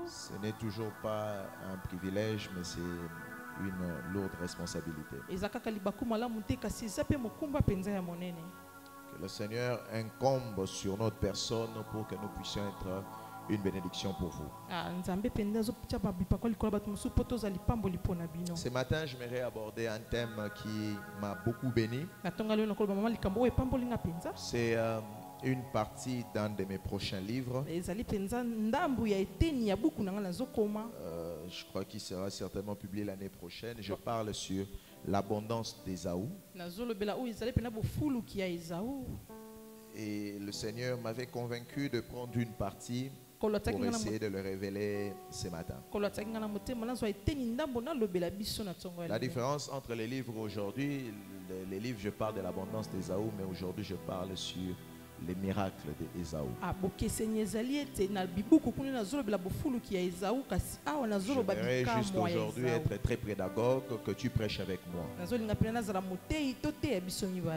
Ce n'est toujours pas un privilège, mais c'est une lourde responsabilité. Que le Seigneur incombe sur notre personne pour que nous puissions être une bénédiction pour vous. Ce matin, j'aimerais aborder un thème qui m'a beaucoup béni. C'est une partie d'un de mes prochains livres. Je crois qu'il sera certainement publié l'année prochaine. Je parle sur l'abondance d'Ésaü. Et le Seigneur m'avait convaincu de prendre une partie pour essayer de le révéler ce matin. La différence entre les livres aujourd'hui, les livres, je parle de l'abondance d'Ésaü, mais aujourd'hui je parle sur les miracles d'Ésaü. J'aimerais juste aujourd'hui être très pédagogue, que tu prêches avec moi.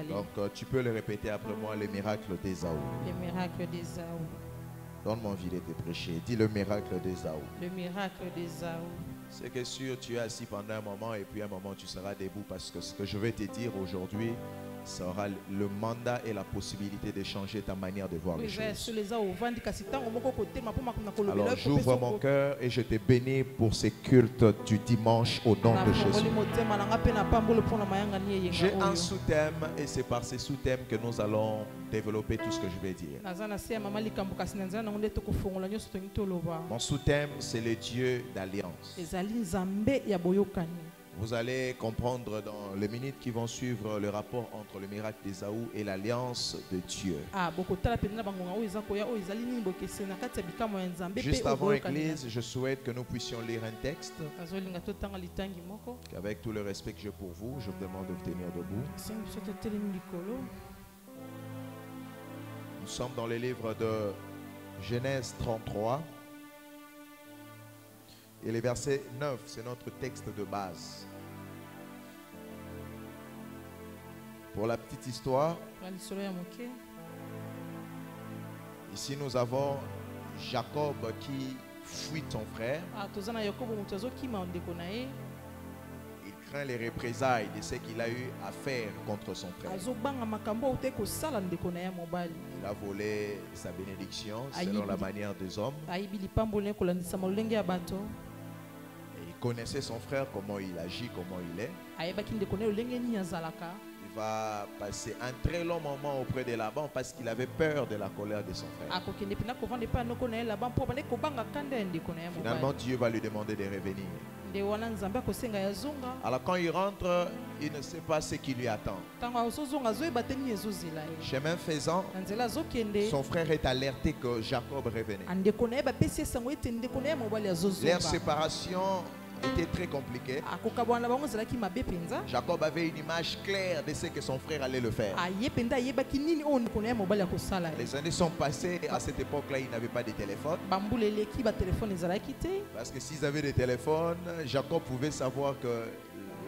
Donc tu peux le répéter après moi, les miracles d'Ésaü. Les miracles d'Ésaü. Donne-moi envie de te prêcher. Dis le miracle d'Ésaü. Le miracle d'Ésaü. C'est que sûr, tu es assis pendant un moment et puis un moment tu seras debout, parce que ce que je vais te dire aujourd'hui sera le mandat et la possibilité de changer ta manière de voir les choses. Alors j'ouvre mon cœur et je te bénis pour ces cultes du dimanche au nom de Jésus. J'ai un sous-thème et c'est par ces sous-thèmes que nous allons développer tout ce que je vais dire. Mon sous-thème, c'est le Dieu d'alliance. Vous allez comprendre dans les minutes qui vont suivre le rapport entre le miracle d'Ésaü et l'alliance de Dieu. Juste avant l'église, je souhaite que nous puissions lire un texte. Avec tout le respect que j'ai pour vous, je vous demande de vous tenir debout. Nous sommes dans le livre de Genèse 33. Et le verset 9, c'est notre texte de base. Pour la petite histoire, ici nous avons Jacob qui fuit son frère. Il craint les représailles de ce qu'il a eu à faire contre son frère. Il a volé sa bénédiction selon la manière des hommes. Il connaissait son frère, comment il agit, comment il est. Il va passer un très long moment auprès de Laban parce qu'il avait peur de la colère de son frère. Finalement, Dieu va lui demander de revenir. Alors quand il rentre, il ne sait pas ce qui lui attend. Chemin faisant, son frère est alerté que Jacob revenait. Leur séparation était très compliquée. Jacob avait une image claire de ce que son frère allait le faire. Les années sont passées. À cette époque-là, il n'avait pas de téléphone. Parce que s'ils avaient des téléphones, Jacob pouvait savoir que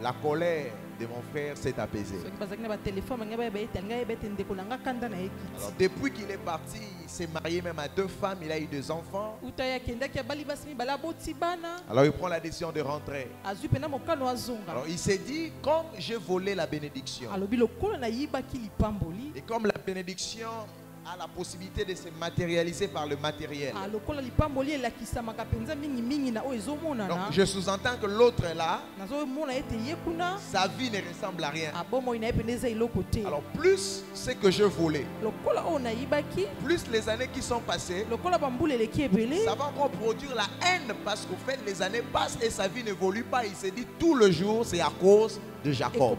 la colère de mon frère s'est apaisée. Alors, depuis qu'il est parti, il s'est marié même à 2 femmes, il a eu 2 enfants. Alors il prend la décision de rentrer. Alors il s'est dit, comme j'ai volé la bénédiction, et comme la bénédiction a la possibilité de se matérialiser par le matériel. Donc je sous-entends que l'autre là, sa vie ne ressemble à rien. Alors plus c'est que je volais, plus les années qui sont passées, ça va encore produire la haine, parce qu'au fait les années passent et sa vie n'évolue pas. Il s'est dit tout le jour c'est à cause de Jacob.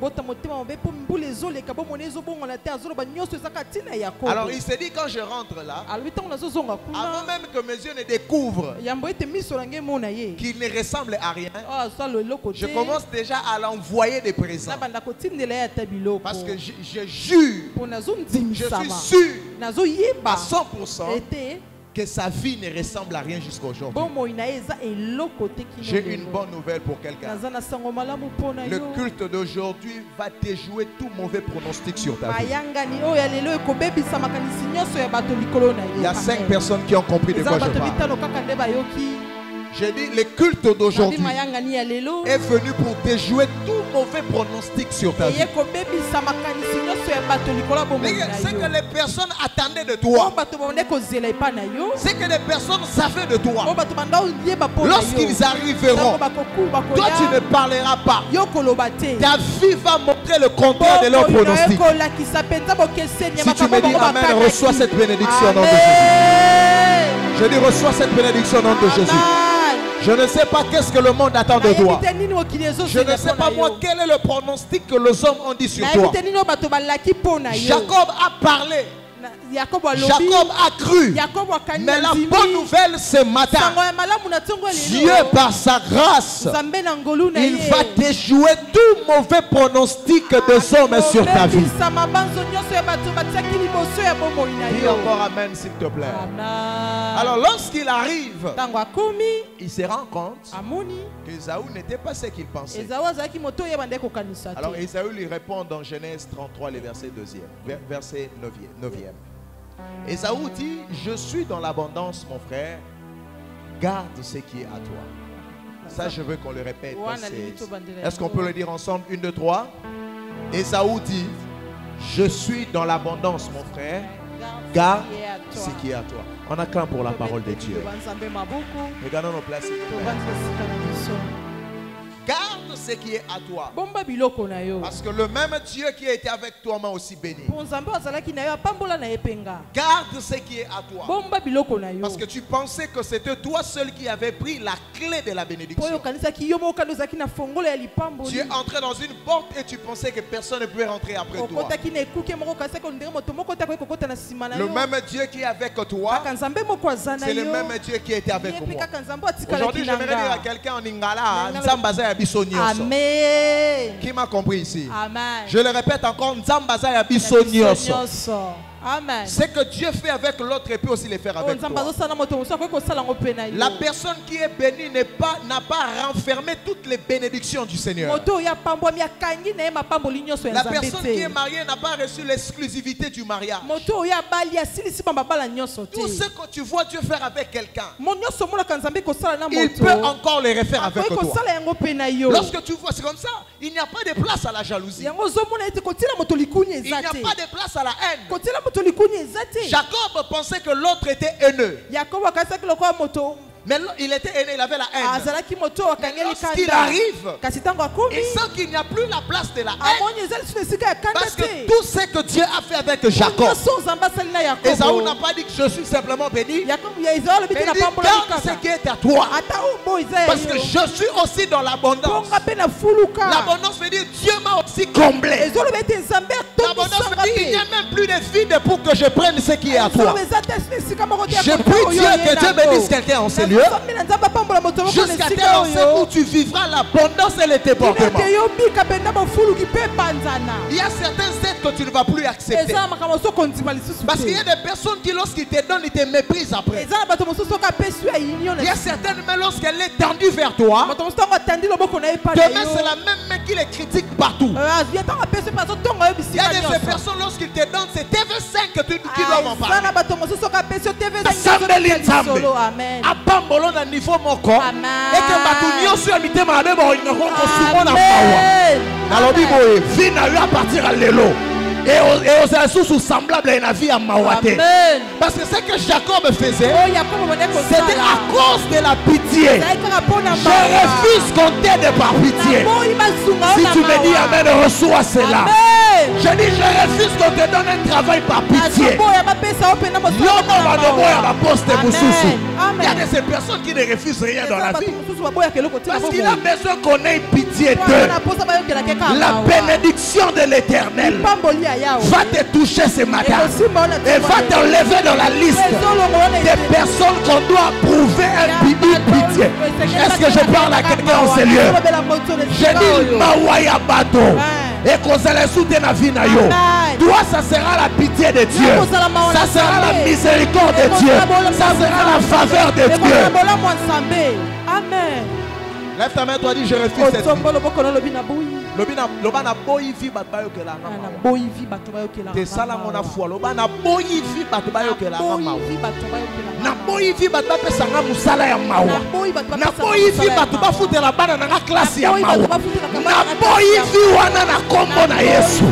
Alors il s'est dit, quand je rentre là, avant même que mes yeux ne découvrent qu'il ne ressemble à rien, je commence déjà à l'envoyer des présents. Parce que je jure, je suis sûr à 100% que sa vie ne ressemble à rien jusqu'à aujourd'hui. J'ai une bonne nouvelle pour quelqu'un. Le culte d'aujourd'hui va déjouer tout mauvais pronostic sur ta vie. Il y a 5 personnes qui ont compris de quoi je parle. J'ai dit, le culte d'aujourd'hui est venu pour déjouer tout mauvais pronostic sur ta vie. C'est que les personnes attendaient de toi. C'est que les personnes savaient de toi. Lorsqu'ils arriveront, toi tu ne parleras pas. Ta vie va montrer le contraire de leurs pronostics. Si tu me dis Amen, reçois cette bénédiction au nom de Jésus. Je dis reçois cette bénédiction au nom de Jésus. Je ne sais pas qu'est-ce que le monde attend de toi. Je ne sais pas moi quel est le pronostic que les hommes ont dit sur toi. Jacob a parlé. Jacob a cru. Mais la bonne nouvelle ce matin, Dieu par sa grâce, il va déjouer tout mauvais pronostic des hommes sur ta vie. Dis encore Amen s'il te plaît. Alors lorsqu'il arrive, il se rend compte que Ésaü n'était pas ce qu'il pensait. Alors Ésaü lui répond dans Genèse 33, le verset 9e. Ésaü dit, je suis dans l'abondance mon frère, garde ce qui est à toi. Ça je veux qu'on le répète. Est-ce qu'on peut le dire ensemble? 1, 2, 3. Ésaü dit, je suis dans l'abondance mon frère, garde ce qui est à toi. On acclame pour la parole de Dieu. Regardons nos places. Garde ce qui est à toi. Parce que le même Dieu qui a été avec toi m'a aussi béni. Garde ce qui est à toi. Parce que tu pensais que c'était toi seul qui avait pris la clé de la bénédiction. Tu es entré dans une porte et tu pensais que personne ne pouvait rentrer après toi. Le même Dieu qui est avec toi, c'est le même Dieu qui était avec moi. Aujourd'hui, j'aimerais dire à quelqu'un en Lingala, Amen. Qui m'a compris ici? Amen. Je le répète encore, Nzambaza ya biso nyonso. Amen. Ce que Dieu fait avec l'autre, il peut aussi le faire avec toi. La personne qui est bénie n'a pas renfermé toutes les bénédictions du Seigneur. La personne qui est mariée n'a pas reçu l'exclusivité du mariage. Tout ce que tu vois Dieu faire avec quelqu'un, il peut encore le refaire avec toi. Lorsque tu vois, c'est comme ça, il n'y a pas de place à la jalousie. Il n'y a pas de place à la haine. Jacob pensait que l'autre était haineux. Mais il était aîné, il avait la haine. Lorsqu'il arrive, il sent qu'il n'y a plus la place de la haine. Parce que tout ce que Dieu a fait avec Jacob, Ésaü n'a pas dit que je suis simplement béni. Il dit garde ce qui est à toi. Parce que je suis aussi dans l'abondance. L'abondance veut dire Dieu m'a aussi comblé. L'abondance veut dire il n'y a même plus de vide pour que je prenne ce qui est à toi. Je prie Dieu que Dieu bénisse quelqu'un en ce lieu. Jusqu'à tel instant où tu vivras l'abondance et le débordement. Il y a certaines aides que tu ne vas plus accepter. Parce qu'il y a des personnes qui lorsqu'ils te donnent, ils te méprisent après. Il y a certaines mains lorsqu'elle est tendue vers toi, demain c'est la même main qui les critique partout. Il y a des personnes lorsqu'ils te donnent, c'est TV5 que tu dois m'en parler. Amen. Na niveau moko et que batunyo sur mitema na bo ingo ko sumona pawa na lobi boye vie na yo à partir à lelo et aux sous semblable à la vie à Mawate. Parce que ce que Jacob faisait, c'était à cause de la pitié. Je refuse qu'on t'aide par pitié. Si tu me dis Amen, reçois cela. Je dis je refuse qu'on te donne un travail par pitié. Il y a de ces personnes qui ne refusent rien dans la vie. Parce qu'il a besoin qu'on ait pitié d'eux. La bénédiction de l'Éternel va te toucher ce matin et va t'enlever dans la liste des personnes qu'on doit prouver une pitié. Est-ce que je parle à quelqu'un en ce lieu? Je dis Mawaya Bato et qu'on se les soutient la vie na yo. Toi, ça sera la pitié de Dieu. Ça sera la miséricorde de Dieu. Ça sera la faveur de Dieu. Amen. Lève ta main, toi, dis je refuse cette vie. loba na boyi vi bato bayokela nga mawa. Na boyi vi bato bayokela nga mawa. Te sala ngona foi loba na boyi vi bato bayokela nga mawa. Na boyi vi bato bapesa nga musala ya mawa. Na boyi vi bato bafutela bana na nga klase ya mawa. Na boyi vi wana na kombo na Yesu.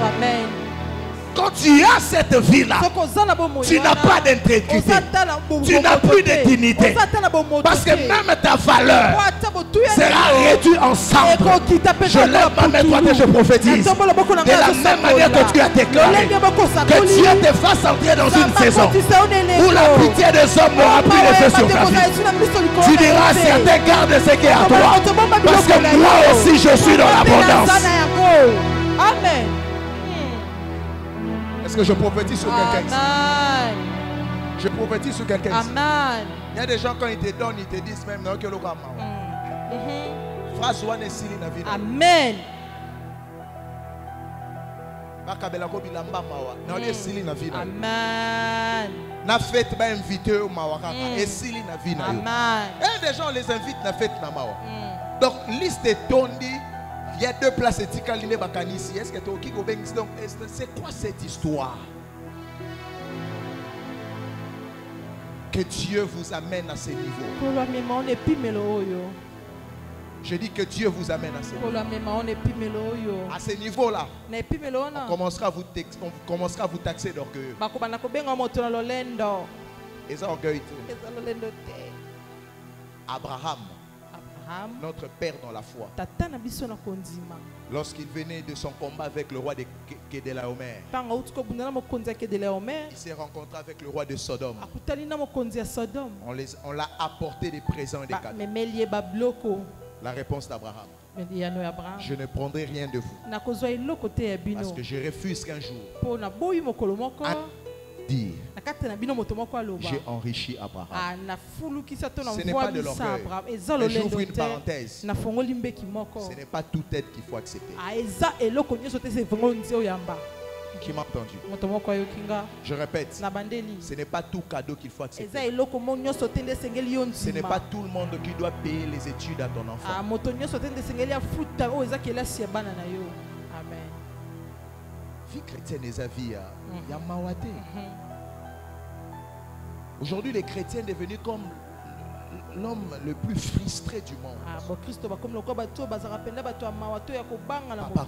Amen. Quand tu as cette vie-là, tu n'as pas d'intégrité, tu n'as plus de dignité, parce que même ta valeur sera réduite en cendres. Je lève ma main droite et je prophétise, de la même manière que tu as déclaré, que Dieu te fasse entrer dans une saison où la pitié des hommes n'aura plus d'effet sur ta vie. Tu diras à certains, garde ce qui est à toi, parce que moi aussi je suis dans l'abondance. Amen. Est-ce que je prophétise sur quelqu'un? Je prophétise sur quelqu'un. Amen. Il y a des gens quand ils te donnent, ils te disent même non que le gars. Phrase one est na vie. Amen. Bakabela ko bilamba mawa. Na oli esili na vie. Amen. Na fête ba invité au mawa kaka esili na vie na yo. Amen. Et des gens les invitent na fête na mawa. Donc liste de tondi. Il y a deux places éthiques bakanisi. Est-ce que tu as donc c'est quoi cette histoire? Que Dieu vous amène à ce niveau. Je dis que Dieu vous amène à ce niveau. À ce niveau-là, on commencera à vous taxer d'orgueil. Et ça orgueil. Abraham, notre père dans la foi, lorsqu'il venait de son combat avec le roi de Kedelaomer, il s'est rencontré avec le roi de Sodome. On l'a apporté des présents et des cadeaux. La réponse d'Abraham: je ne prendrai rien de vous, parce que je refuse qu'un jour dire j'ai enrichi Abraham. Ce n'est pas de l'orgueil. Mais j'ouvre une parenthèse. Ce n'est pas toute aide qu'il faut accepter. Qui m'a entendu? Je répète, ce n'est pas tout cadeau qu'il faut accepter. Ce n'est pas tout le monde qui doit payer les études à ton enfant. Amen. Vie chrétienne et vie ya mawate. Aujourd'hui, les chrétiens sont devenus comme l'homme le plus frustré du monde. Papa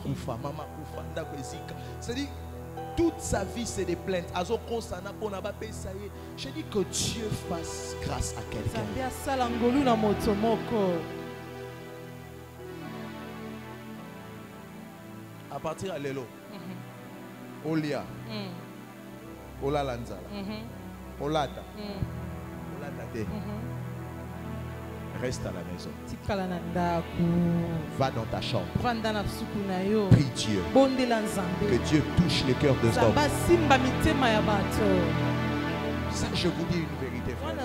Koufa, Maman Koufa, Ndako Ezika. C'est-à-dire, toute sa vie, c'est des plaintes. Je dis que Dieu fasse grâce à quelqu'un. À partir de l'élo, Olia, Ola Lanzala, Olata, Olata, reste à la maison. Va dans ta chambre. Prie Dieu. Que Dieu touche le cœur de l'homme. Ça, je vous dis une vérité, frère.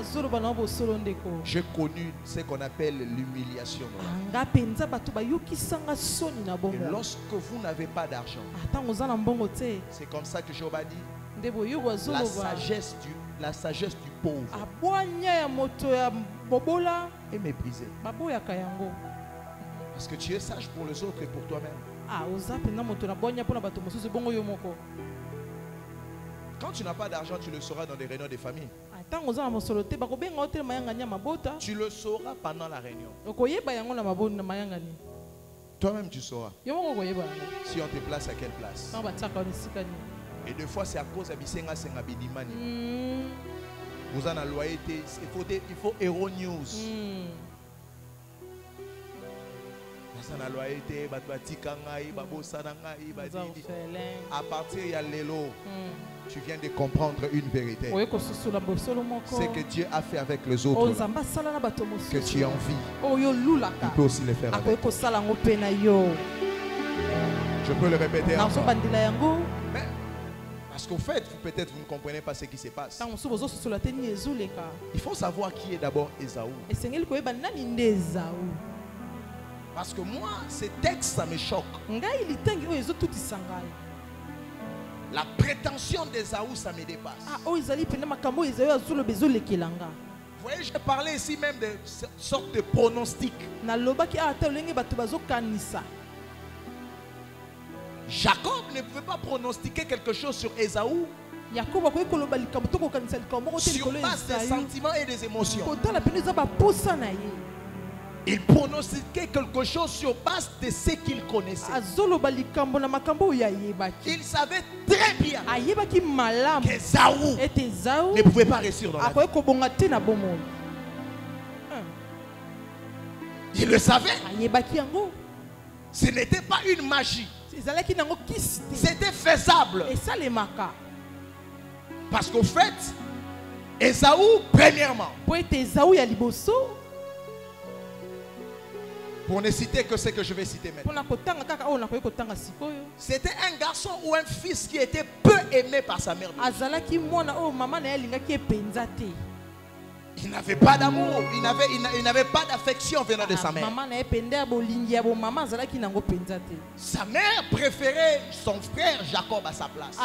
J'ai connu ce qu'on appelle l'humiliation. Et lorsque vous n'avez pas d'argent, c'est comme ça que Job a dit, la sagesse du pauvre est méprisée. Parce que tu es sage pour les autres et pour toi-même. Quand tu n'as pas d'argent, tu le sauras dans les réunions des familles. Tu le sauras pendant la réunion. Toi-même tu sauras. Si on te place à quelle place. Et des fois c'est à cause de Bisenga Senga Bidimani. Vous en avez loyauté. Il faut Hero News. À partir de l'élo, tu viens de comprendre une vérité. C'est que Dieu a fait avec les autres là, que tu envies. Il peut aussi le faire avec. Je peux le répéter encore. Mais, parce qu'au fait, peut-être vous ne comprenez pas ce qui se passe. Il faut savoir qui est d'abord Ésaü. Parce que moi, ces textes, ça me choque. La prétention d'Ésaü, ça me dépasse. voyez, j'ai parlé ici même de sorte de pronostic. Jacob ne pouvait pas pronostiquer quelque chose sur Ésaü sur base des sentiments et des émotions. Il pronostiquait quelque chose sur base de ce qu'il connaissait. Il savait très bien qu'Ésaü ne pouvait pas réussir dans la vie. Il le savait. Ce n'était pas une magie. C'était faisable. Parce qu'au fait, Ésaü, premièrement, pour ne citer que ce que je vais citer maintenant, c'était un garçon ou un fils qui était peu aimé par sa mère. Il n'avait pas d'amour, il n'avait pas d'affection venant de sa mère. Sa mère préférait son frère Jacob à sa place.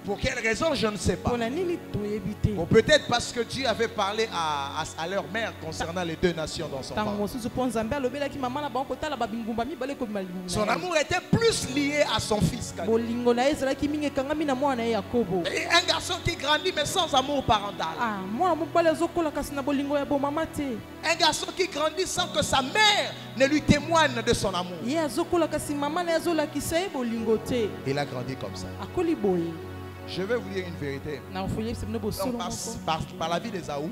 Pour quelle raison, je ne sais pas. Ou peut-être parce que Dieu avait parlé à leur mère concernant les deux nations dans son ventre. Son amour était plus lié à son fils qu'à lui. Et un garçon qui grandit mais sans amour parental. Un garçon qui grandit sans que sa mère ne lui témoigne de son amour. Il a grandi comme ça. Je vais vous dire une vérité. Donc, par la vie d'Ésaü,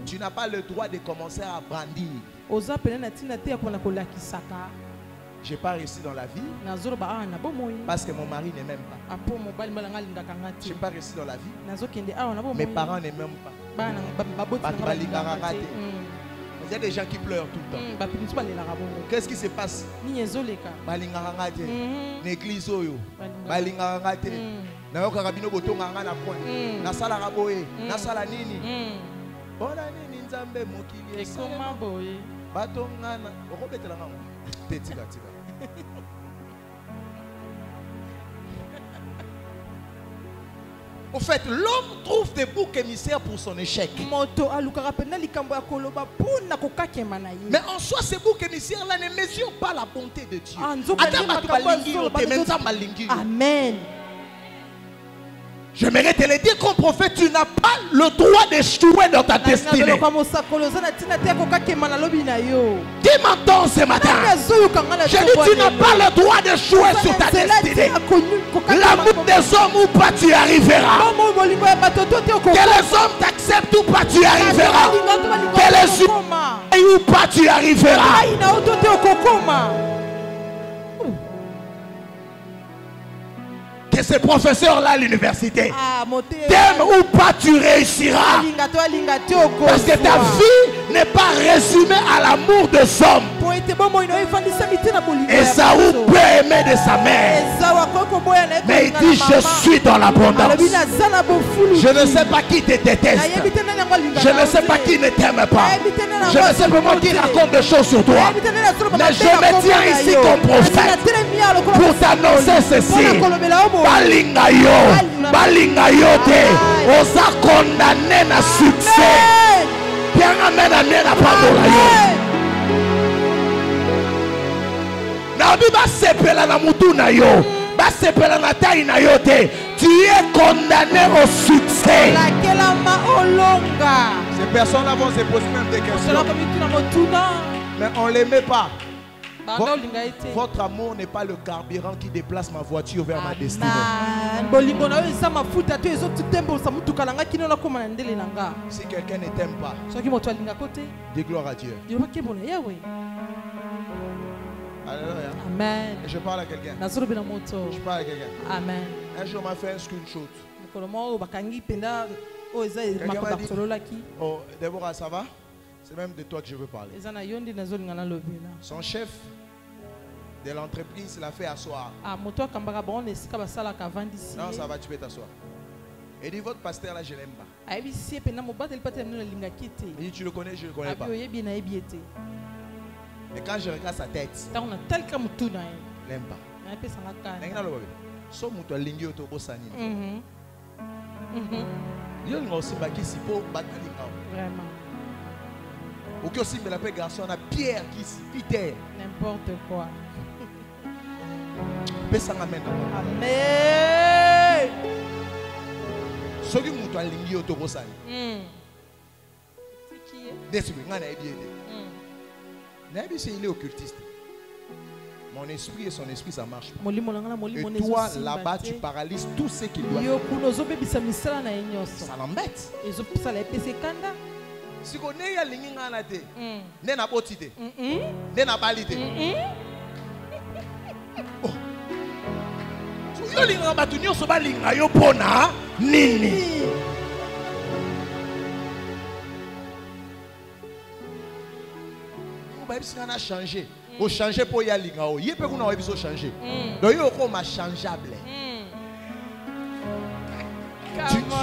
tu n'as pas le droit de commencer à brandir. Je n'ai pas réussi dans la vie parce que mon mari ne m'aime pas. Je n'ai pas réussi dans la vie. Mes parents ne m'aiment pas. Il y a des gens qui pleurent tout le temps. Qu'est-ce qui se passe? L'église nayokarabino botonga nga na coin nasala raboye nasala nini bona nini nzambe mokili ekoma boye batonga na okobetela nga tetika tika. Au fait, l'homme trouve des boucs émissaires pour son échec. Mais en soi, ces boucs émissaires-là ne mesurent pas la bonté de Dieu. Amen. J'aimerais te le dire comme prophète, tu n'as pas le droit d'échouer dans ta destinée. Qui m'entend ce matin? Je dis, tu n'as pas le droit d'échouer sur ta destinée. L'amour des hommes ou pas, tu y arriveras. Que les hommes t'acceptent ou pas, tu y arriveras. Que les humains ou pas, tu y arriveras. Que ces professeurs-là à l'université t'aiment ou pas, tu réussiras. Parce que ta vie n'est pas résumée à l'amour des hommes. Ésaü peut aimer de sa mère, mais il dit je suis dans l'abondance. Je ne sais pas qui te déteste, je ne sais pas qui ne t'aime pas, je ne sais pas moi qui raconte des choses sur toi, mais je me tiens ici comme prophète pour t'annoncer ceci. Balinga yo te oza condamné na succès. Bien amen amen apandola yo. Na bi ba sepela na mutu na yo, ba sepela na taille na yo te. Tu es condamné au succès. Ces personnes-là vont se poser même des questions. Mais on les met pas. Votre amour n'est pas le carburant qui déplace ma voiture vers ma destinée. Si quelqu'un ne t'aime pas, dis gloire à Dieu. Alléluia. Amen. Et je parle à quelqu'un. Je parle à quelqu'un. Amen. Un jour, on m'a fait un screenshot. Quelqu'un m'a dit, oh, Déborah, ça va? C'est même de toi que je veux parler. Son chef de l'entreprise l'a fait asseoir. Non, ça va, tu peux t'asseoir. Il dit, votre pasteur là, je l'aime pas. Il dit, tu le connais, je ne le connais pas. Et quand je regarde sa tête, je l'aime pas. Yo nga aussi bakisi po batalinga. Vraiment. Ou aussi me l'appelle garçon on a Pierre qui Peter. N'importe quoi. Pesa amen. Amen. Soki mutu alingi otokosali. Désolé, on a bien. Nabi c'est il est occultiste. Mon esprit et son esprit ça marche pas. Et toi là-bas tu paralyses tout ce qui doit. Ça l'embête. Si on est à l'ingi ngana te, ne na boti te, ne na bali te. Oh. So yo linga batu nyonso ba linga yo pona nini? On a changé. On changer pour y aller. Il peut qu'on a changer. Donc il est changeable.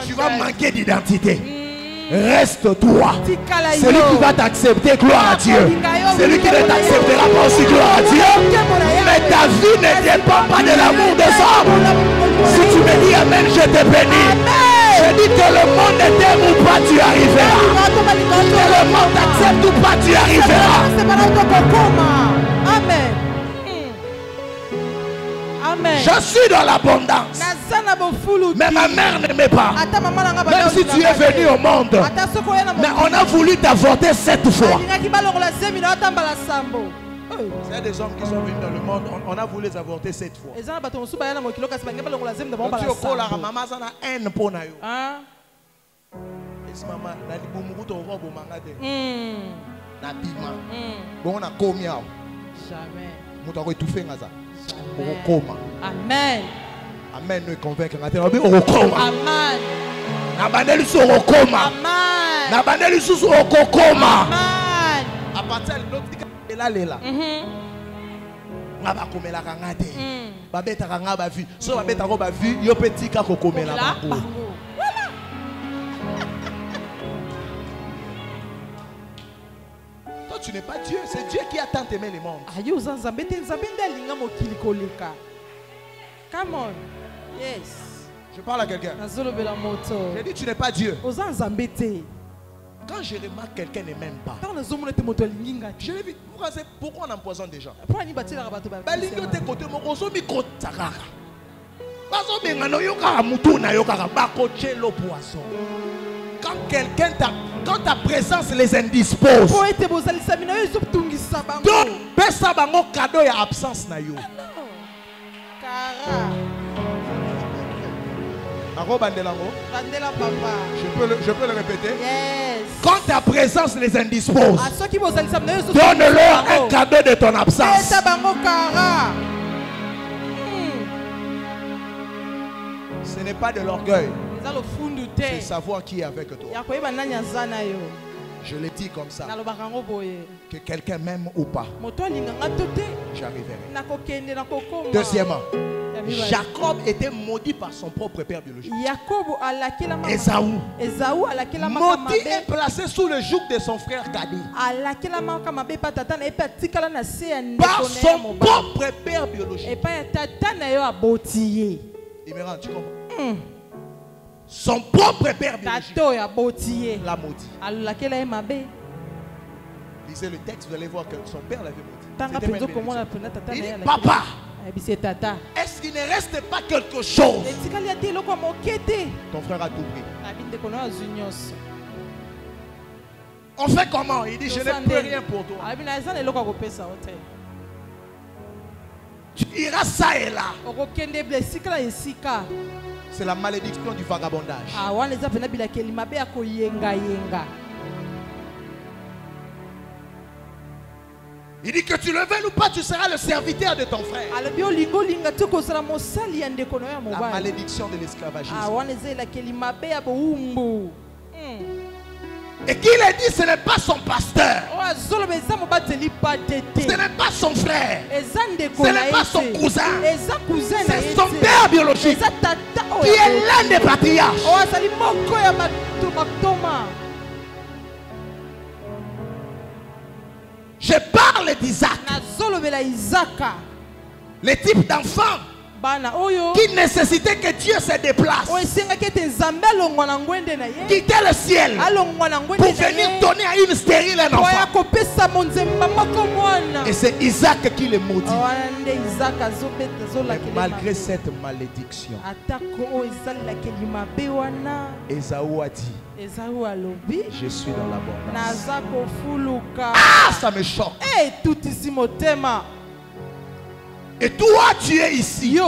Tu vas manquer d'identité. Reste toi. Celui qui va t'accepter, gloire à Dieu. Celui qui ne t'acceptera pas aussi, gloire à Dieu. Mais ta vie ne dépend pas de l'amour des hommes. Si tu me dis amen, je te bénis. Je dis que le monde t'aime ou pas, tu arriveras. Que le monde t'accepte ou pas, tu arriveras. Amen. Amen. Je suis dans l'abondance. Mais ma mère n'aimait pas. Même si tu es venu au monde. Mais on a voulu t'avorter 7 fois. C'est des hommes qui sont venus dans le monde. On a voulu les avorter 7 fois. Amen. Amen. Nous convaincre. Amen. Nabaneli so okoma. Amen. Nabaneli so okokoma. Amen. À partir de l'autre lela lela. Ngaba komela kangate. Babeta kanga ba vu. So babeta ko ba vu yo petit ka ko komela ba. Toi tu n'es pas Dieu, c'est Dieu qui a tant aimé le monde. Ayo zanzambe te nzambe ndalinga mokili koleka. Come on. Yes. Je parle à quelqu'un. Je dis tu n'es pas Dieu. Quand je remarque quelqu'un ne m'aime pas, je l'ai vu. Pourquoi on empoisonne des gens? Quand ta présence les indispose, donc pesa bango cadeau ya absence na yo. Je peux le répéter. Yes. Quand ta présence les indispose, donne-leur un cadeau de ton absence. Ce n'est pas de l'orgueil, c'est savoir qui est avec toi. Je le dis comme ça. Que quelqu'un m'aime ou pas, j'arriverai. Deuxièmement, Jacob était maudit par son propre père biologique. Esaü. Maudit et placé sous le joug de son frère cadet. Par son propre père biologique. Imeran, tu comprends? Son propre père biologique l'a maudit. Lisez le texte, vous allez voir que son père l'avait maudit. Il dit, papa, est-ce qu'il ne reste pas quelque chose? Ton frère a tout pris. On fait comment? Il dit, je n'ai plus rien pour toi. Tu iras ça et là. C'est la malédiction du vagabondage. Il dit que tu le veuilles ou pas, tu seras le serviteur de ton frère. La malédiction de l'esclavagisme. Et qu'il a dit, ce n'est pas son pasteur. Ce n'est pas son frère. Ce n'est pas son cousin. C'est son père biologique qui est l'un des patriarches. Je parle d'Isaac. Le type d'enfant qui nécessitait que Dieu se déplace, quitter le ciel pour venir donner à une stérile un enfant. Et c'est Isaac qui le maudit. Mais malgré cette malédiction, Ésaü a dit, je suis dans l'abondance. Ah, ça me choque. Et toi, tu es ici.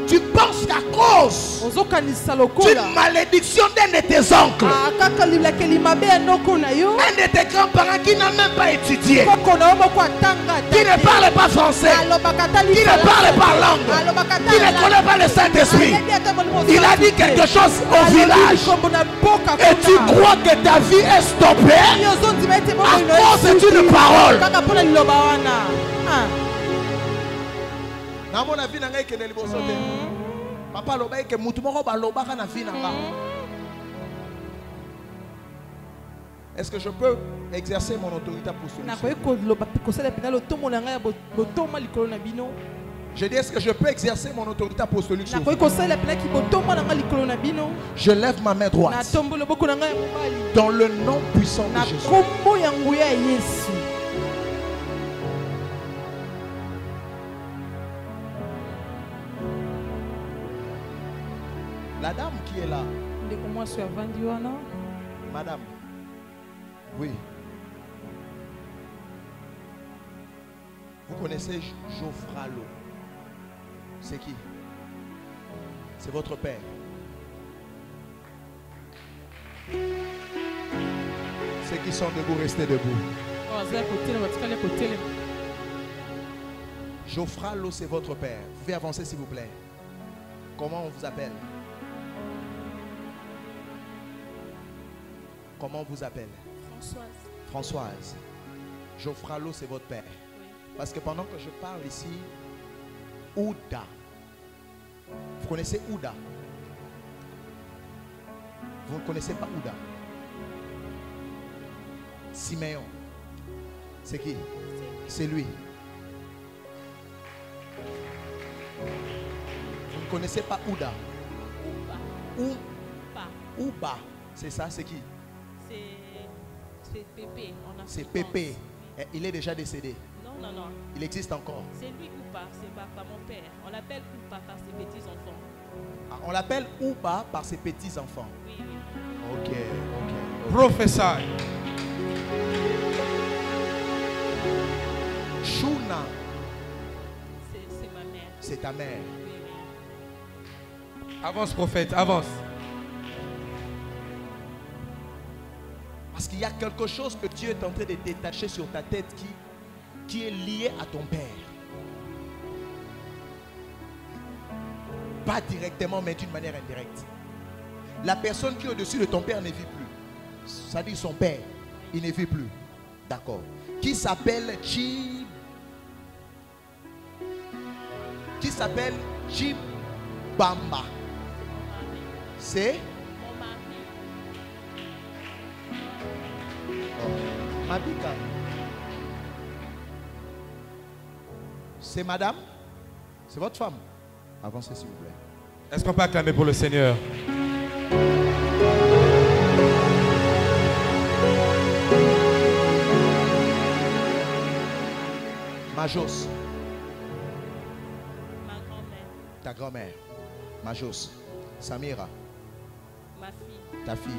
Tu penses qu'à cause d'une malédiction d'un de tes oncles, un de tes grands-parents qui n'a même pas étudié, qui ne parle pas français, qui ne parle pas langue, qui ne connaît pas le Saint-Esprit, il a dit quelque chose au village, et tu crois que ta vie est stoppée à cause d'une parole. Papa loba ke mutu moko ba loba kana vie na nga. Est-ce que je peux exercer mon autorité apostolique? Je dis, est-ce que je peux exercer mon autorité apostolique sur vous? Je lève ma main droite dans le nom puissant de Jésus. La dame qui est là. Madame. Oui. Vous connaissez Geoffrey Lo? C'est qui? C'est votre père. Ceux qui sont debout, restez debout. Geoffrey Lo, c'est votre père. Vous pouvez avancer s'il vous plaît. Comment on vous appelle? Comment on vous appelle? Françoise. Françoise. Geoffrey Lo, c'est votre père. Oui. Parce que pendant que je parle ici, Ouda. Vous connaissez Ouda? Vous ne connaissez pas Ouda? Siméon. C'est qui? C'est lui. Vous ne connaissez pas Ouda? Ouba. C'est ça, c'est qui? C'est Pépé. C'est Pépé. Oui. Il est déjà décédé. Non. Il existe encore. C'est lui Ouba, c'est papa, mon père. On l'appelle Ouba par ses petits-enfants. Ah, on l'appelle Ouba par ses petits-enfants. Oui. Ok. Professeur. Shuna. C'est ma mère. C'est ta mère. Oui. Avance, prophète, avance. Parce qu'il y a quelque chose que Dieu est en train de détacher sur ta tête qui est lié à ton père. Pas directement, mais d'une manière indirecte. La personne qui est au-dessus de ton père ne vit plus. Ça dit son père, il ne vit plus. D'accord. Qui s'appelle Bamba. C'est Mabika. C'est madame? C'est votre femme? Avancez s'il vous plaît. Est-ce qu'on peut acclamer pour le Seigneur? Majos. Ma grand-mère. Ta grand-mère. Majos. Samira. Ma fille. Ta fille.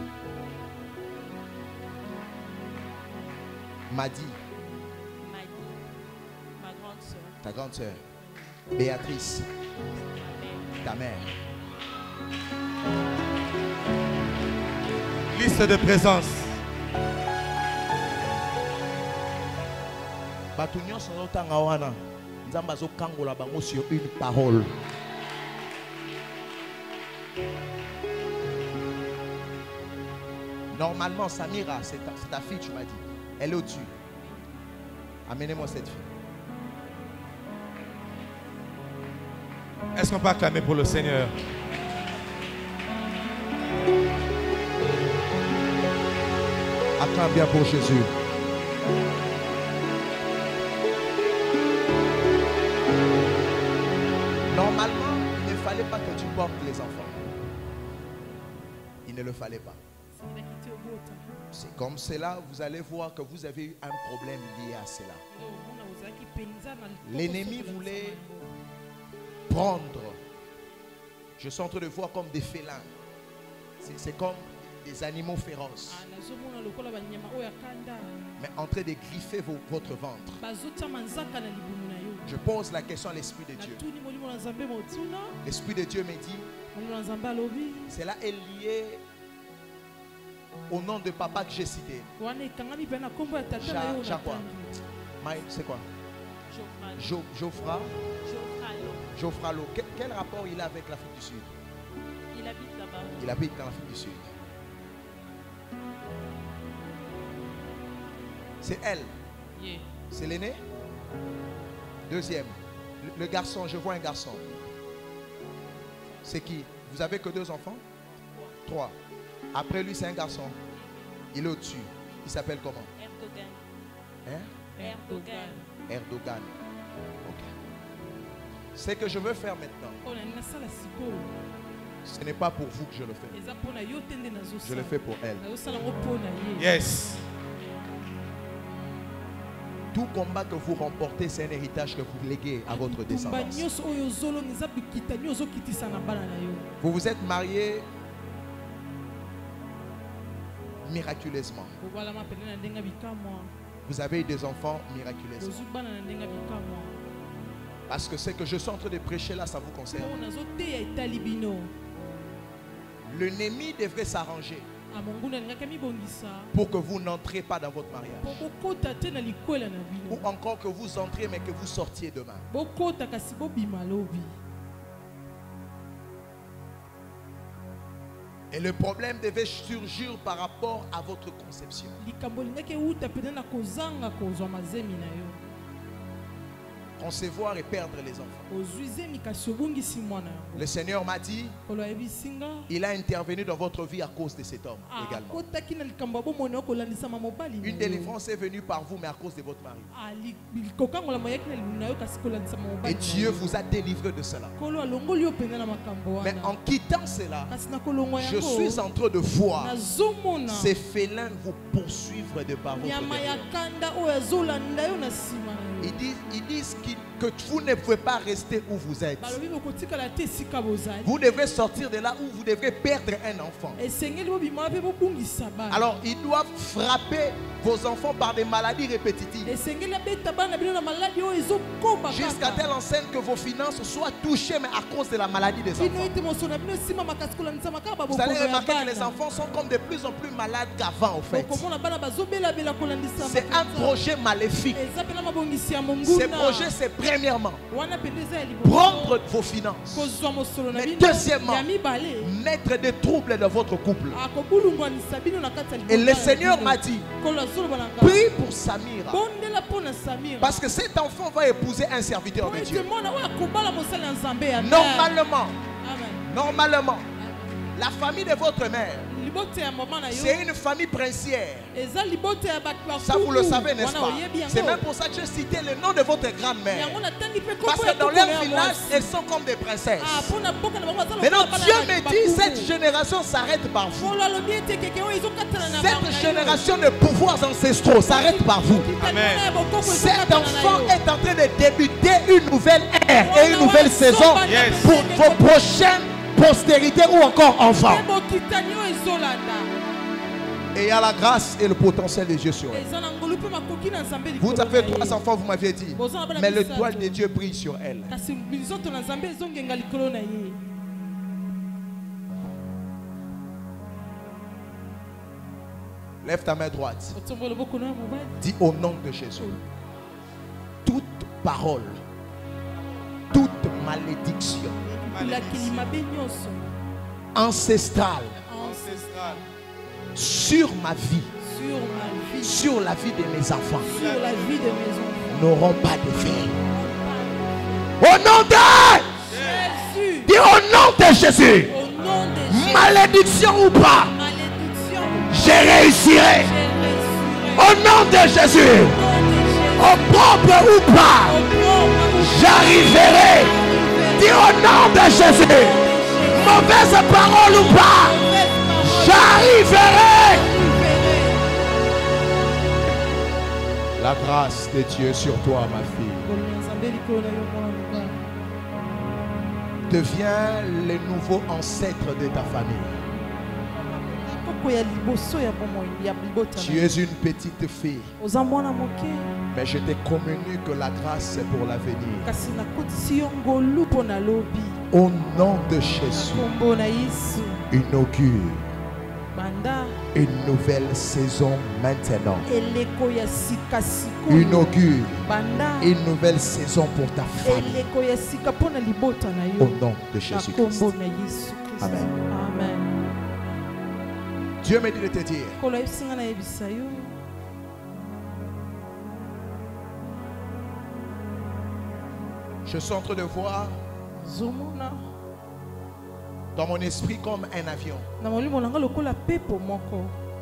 Madi. Ma grande soeur. Ta grande soeur. Béatrice. Ta mère. Liste de présence. Batunyo sonotanga wana. Nzamba zo kangola bango sur une parole. Normalement, Samira, c'est ta fille, tu m'as dit. Elle est au-dessus. Amenez-moi cette fille. Est-ce qu'on peut acclamer pour le Seigneur? Acclame bien pour Jésus. Normalement, importe les enfants. Il ne le fallait pas. C'est comme cela, vous allez voir que vous avez eu un problème lié à cela. L'ennemi voulait prendre. Je suis en train de voir comme des félins. C'est comme des animaux féroces. Mais en train de griffer votre ventre. Je pose la question à l'Esprit de Dieu. L'Esprit de Dieu me dit, cela est lié au nom de papa que j'ai cité. C'est quoi? Geoffrey Lo. Quel rapport il a avec l'Afrique du Sud? Il habite là-bas. Il habite en Afrique du Sud. C'est elle. Yeah. C'est l'aîné. Deuxième. Le garçon, je vois un garçon. C'est qui? Vous avez que 2 enfants? 3. Après lui, c'est un garçon. Il est au-dessus. Il s'appelle comment? Erdogan. Hein? Erdogan. Erdogan. Ok. Ce que je veux faire maintenant, ce n'est pas pour vous que je le fais. Je le fais pour elle. Yes. Tout combat que vous remportez, c'est un héritage que vous léguez à votre descendance. Vous vous êtes mariés miraculeusement. Vous avez eu des enfants miraculeusement. Parce que ce que je suis en train de prêcher là, ça vous concerne. L'ennemi devrait s'arranger pour que vous n'entrez pas dans votre mariage. Ou encore que vous entrez mais que vous sortiez demain. Et le problème devait surgir par rapport à votre conception. Concevoir et perdre les enfants. Le Seigneur m'a dit, il a intervenu dans votre vie à cause de cet homme également. Une délivrance est venue par vous mais à cause de votre mari. Et Dieu vous a délivré de cela. Mais en quittant cela, je suis en train de voir ces félins vous poursuivre de par votre derrière. Ils disent que vous ne pouvez pas rester où vous êtes. Vous devrez sortir de là où vous devrez perdre un enfant. Alors ils doivent frapper vos enfants par des maladies répétitives. Jusqu'à telle enseigne que vos finances soient touchées mais à cause de la maladie des enfants. Vous allez remarquer que les enfants sont comme de plus en plus malades qu'avant en fait. C'est un projet maléfique. Ce projet, c'est premièrement prendre vos finances. Mais deuxièmement, mettre des troubles dans votre couple. Et le Seigneur m'a dit, prie pour Samira. Parce que cet enfant va épouser un serviteur de Dieu. Normalement, la famille de votre mère, c'est une famille princière. Ça vous le savez, n'est-ce pas? C'est même pour ça que j'ai cité le nom de votre grand-mère. Parce que dans leur village, elles sont comme des princesses. Maintenant, Dieu me dit, cette génération s'arrête par vous. Cette génération de pouvoirs ancestraux s'arrête par vous. Amen. Cet enfant est en train de débuter une nouvelle ère et une nouvelle saison pour vos prochaines postérité ou encore enfant. Et il y a la grâce et le potentiel de Dieu sur elle. Vous avez 3 enfants, vous m'aviez dit. Mais le doigt de Dieu brille sur elle. Lève ta main droite. Dis au nom de Jésus. Toute parole, toute malédiction ancestrale sur ma vie, sur la vie de mes enfants, n'auront pas d'effet. Au nom de Jésus. Dis au nom de Jésus. Malédiction ou pas, je réussirai. Au nom de Jésus. Au propre ou pas, j'arriverai. Dis au nom de Jésus. mauvaise parole ou pas, j'arriverai. La grâce de Dieu sur toi, ma fille. Deviens le nouveau ancêtre de ta famille. Tu es une petite fille, mais je te communique la grâce pour l'avenir. Au nom de Jésus, inaugure une nouvelle saison maintenant. Inaugure une nouvelle saison pour ta famille. Au nom de Jésus-Christ. Amen. Amen. Dieu me dit de te dire, je suis en train de voir dans mon esprit comme un avion.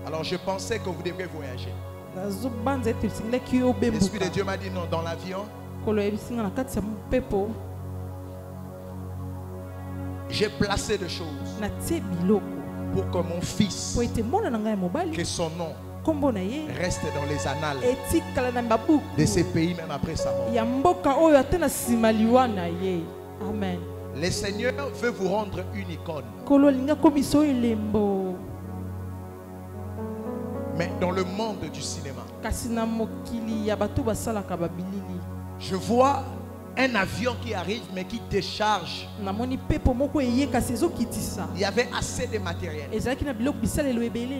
Alors je pensais que vous deviez voyager. L'Esprit de Dieu m'a dit non, dans l'avion, j'ai placé des choses pour que mon fils, que son nom reste dans les annales de ces pays même après sa mort. Amen. Le Seigneur veut vous rendre une icône. Mais dans le monde du cinéma, je vois un avion qui arrive mais qui décharge. Il y avait assez de matériel.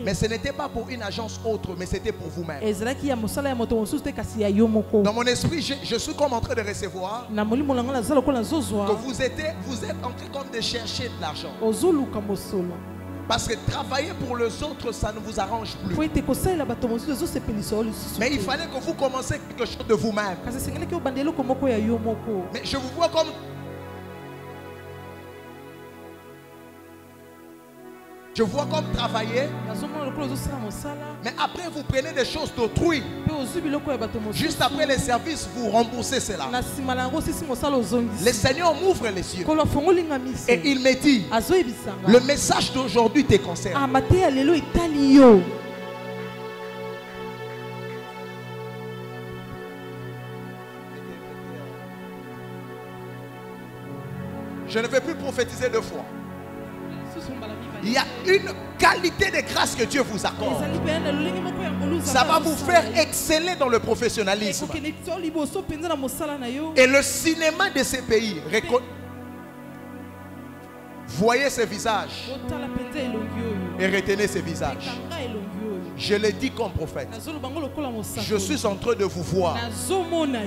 Mais ce n'était pas pour une agence autre, mais c'était pour vous-même. Dans mon esprit, je suis comme en train de recevoir que vous êtes en train comme de chercher de l'argent. Parce que travailler pour les autres, ça ne vous arrange plus. Mais il fallait que vous commenciez quelque chose de vous-même. Mais je vous vois comme... Je vois comme travailler. Mais après vous prenez des choses d'autrui. Juste après les services, vous remboursez cela. Le Seigneur m'ouvre les yeux. Et il me dit, le message d'aujourd'hui te concerne. Je ne vais plus prophétiser deux fois. Il y a une qualité de grâce que Dieu vous accorde. Ça va vous faire exceller dans le professionnalisme. Et le cinéma de ces pays, voyez ces visages et retenez ces visages. Je le dis comme prophète. Je suis en train de vous voir.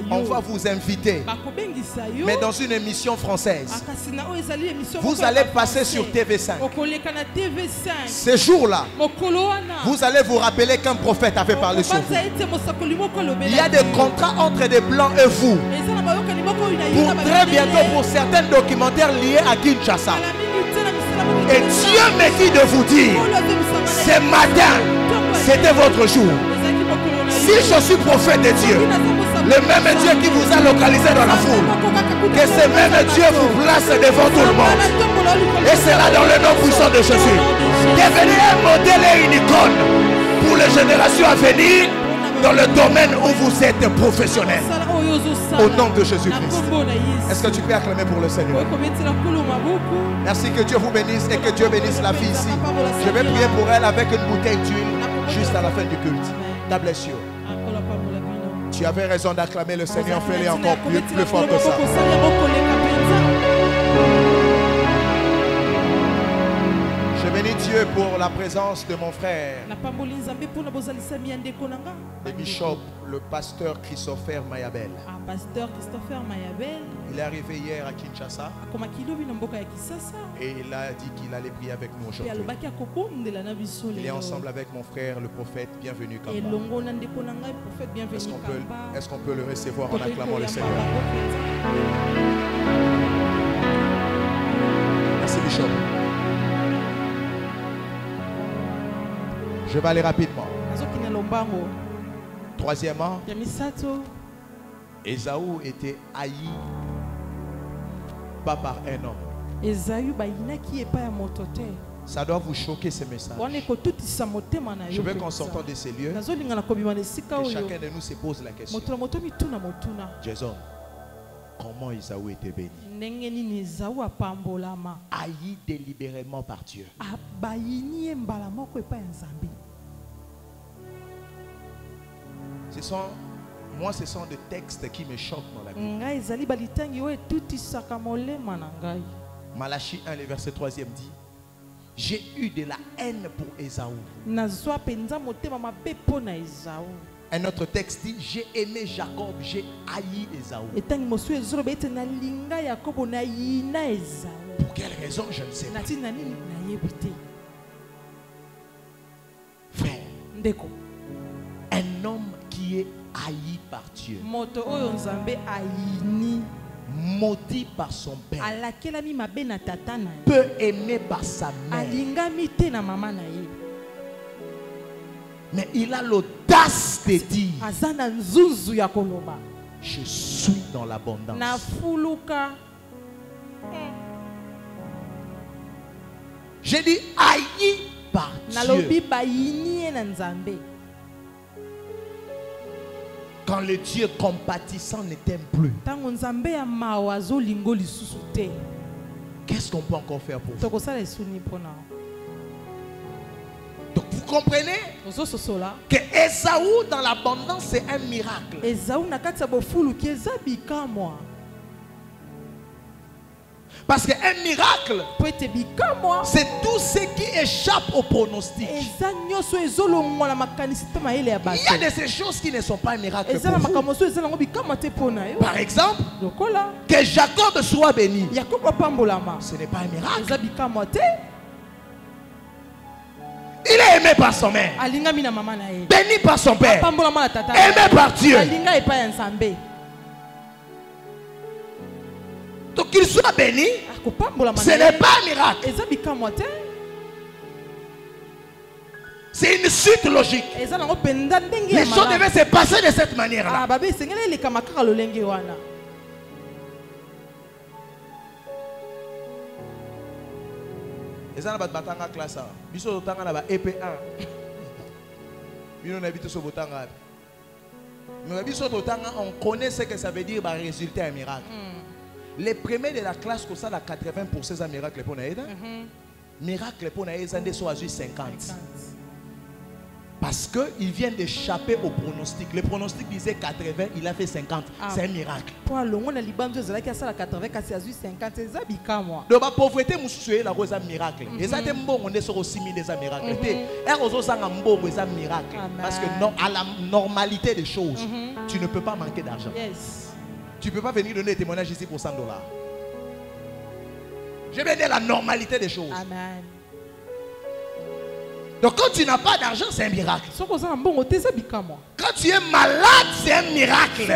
On va vous inviter. Mais dans une émission française. Vous allez passer sur TV5. Ce jour-là, vous allez vous rappeler qu'un prophète avait parlé sur vous. Il y a des contrats entre des blancs et vous. Pour très bientôt pour certains documentaires liés à Kinshasa. Et Dieu me dit de vous dire, ce matin, c'était votre jour. Si je suis prophète de Dieu, le même Dieu qui vous a localisé dans la foule, que ce même Dieu vous place devant tout le monde. Et cela dans le nom puissant de Jésus. Devenez un modèle et une icône pour les générations à venir dans le domaine où vous êtes professionnel. Au nom de Jésus-Christ. Est-ce que tu peux acclamer pour le Seigneur? Merci, que Dieu vous bénisse et que Dieu bénisse la fille ici. Je vais prier pour elle avec une bouteille d'huile juste à la fin du culte. God bless you. Tu avais raison d'acclamer le Seigneur. Fais-le encore plus fort que ça. Je bénis Dieu pour la présence de mon frère, le bishop, le pasteur Christopher Mayabel. Il est arrivé hier à Kinshasa et il a dit qu'il allait prier avec nous aujourd'hui. Il est ensemble avec mon frère, le prophète. Bienvenue Kamba. Est-ce qu'on peut le recevoir en acclamant le Seigneur? Merci bishop. Je vais aller rapidement. Troisièmement, Ésaü était haï pas par un homme, Ça doit vous choquer ces messages. Je veux qu'en sortant de ces lieux, que chacun de nous se pose la question. Jason, comment Ésaü était béni? Haï délibérément par Dieu. Ce sont des textes qui me choquent dans la Bible. Malachie 1, le verset 3e dit: j'ai eu de la haine pour Ésaü. Un autre texte dit: j'ai aimé Jacob, j'ai haï Ésaü. Pour quelle raison, je ne sais pas. Frère, un homme qui est haï par Dieu, maudit par son père, peu aimé par sa mère, mais il a l'audace de dire: je suis dans l'abondance. J'ai dit haï par Dieu. Quand le Dieu compatissant ne t'aime plus, qu'est-ce qu'on peut encore faire pour vous? Donc vous comprenez que Ésaü dans l'abondance, c'est un miracle. Parce qu'un miracle, c'est tout ce qui échappe au pronostic. Il y a de ces choses qui ne sont pas un miracle pour vous. Par exemple, que Jacob soit béni, ce n'est pas un miracle. Il est aimé par son mère, béni par son père, aimé par Dieu. Donc qu'il soit béni, ce n'est pas un miracle. C'est une suite logique. Les choses devaient se passer de cette manière-là. On connaît ce que ça veut dire résulter un miracle. Les premiers de la classe, ça a 80% de miracles pour nous. Miracle pour nous, ils ont 50. Parce qu'ils viennent d'échapper au pronostic. Le pronostic disait 80, il a fait 50. C'est un miracle. Donc la pauvreté, c'est un miracle. Et ça, c'est un miracle. Parce que à la normalité des choses, tu ne peux pas manquer d'argent. Tu ne peux pas venir donner des témoignages ici pour $100. Je vais dire la normalité des choses. Amen. Donc quand tu n'as pas d'argent, c'est un miracle. Quand tu es malade, c'est un miracle.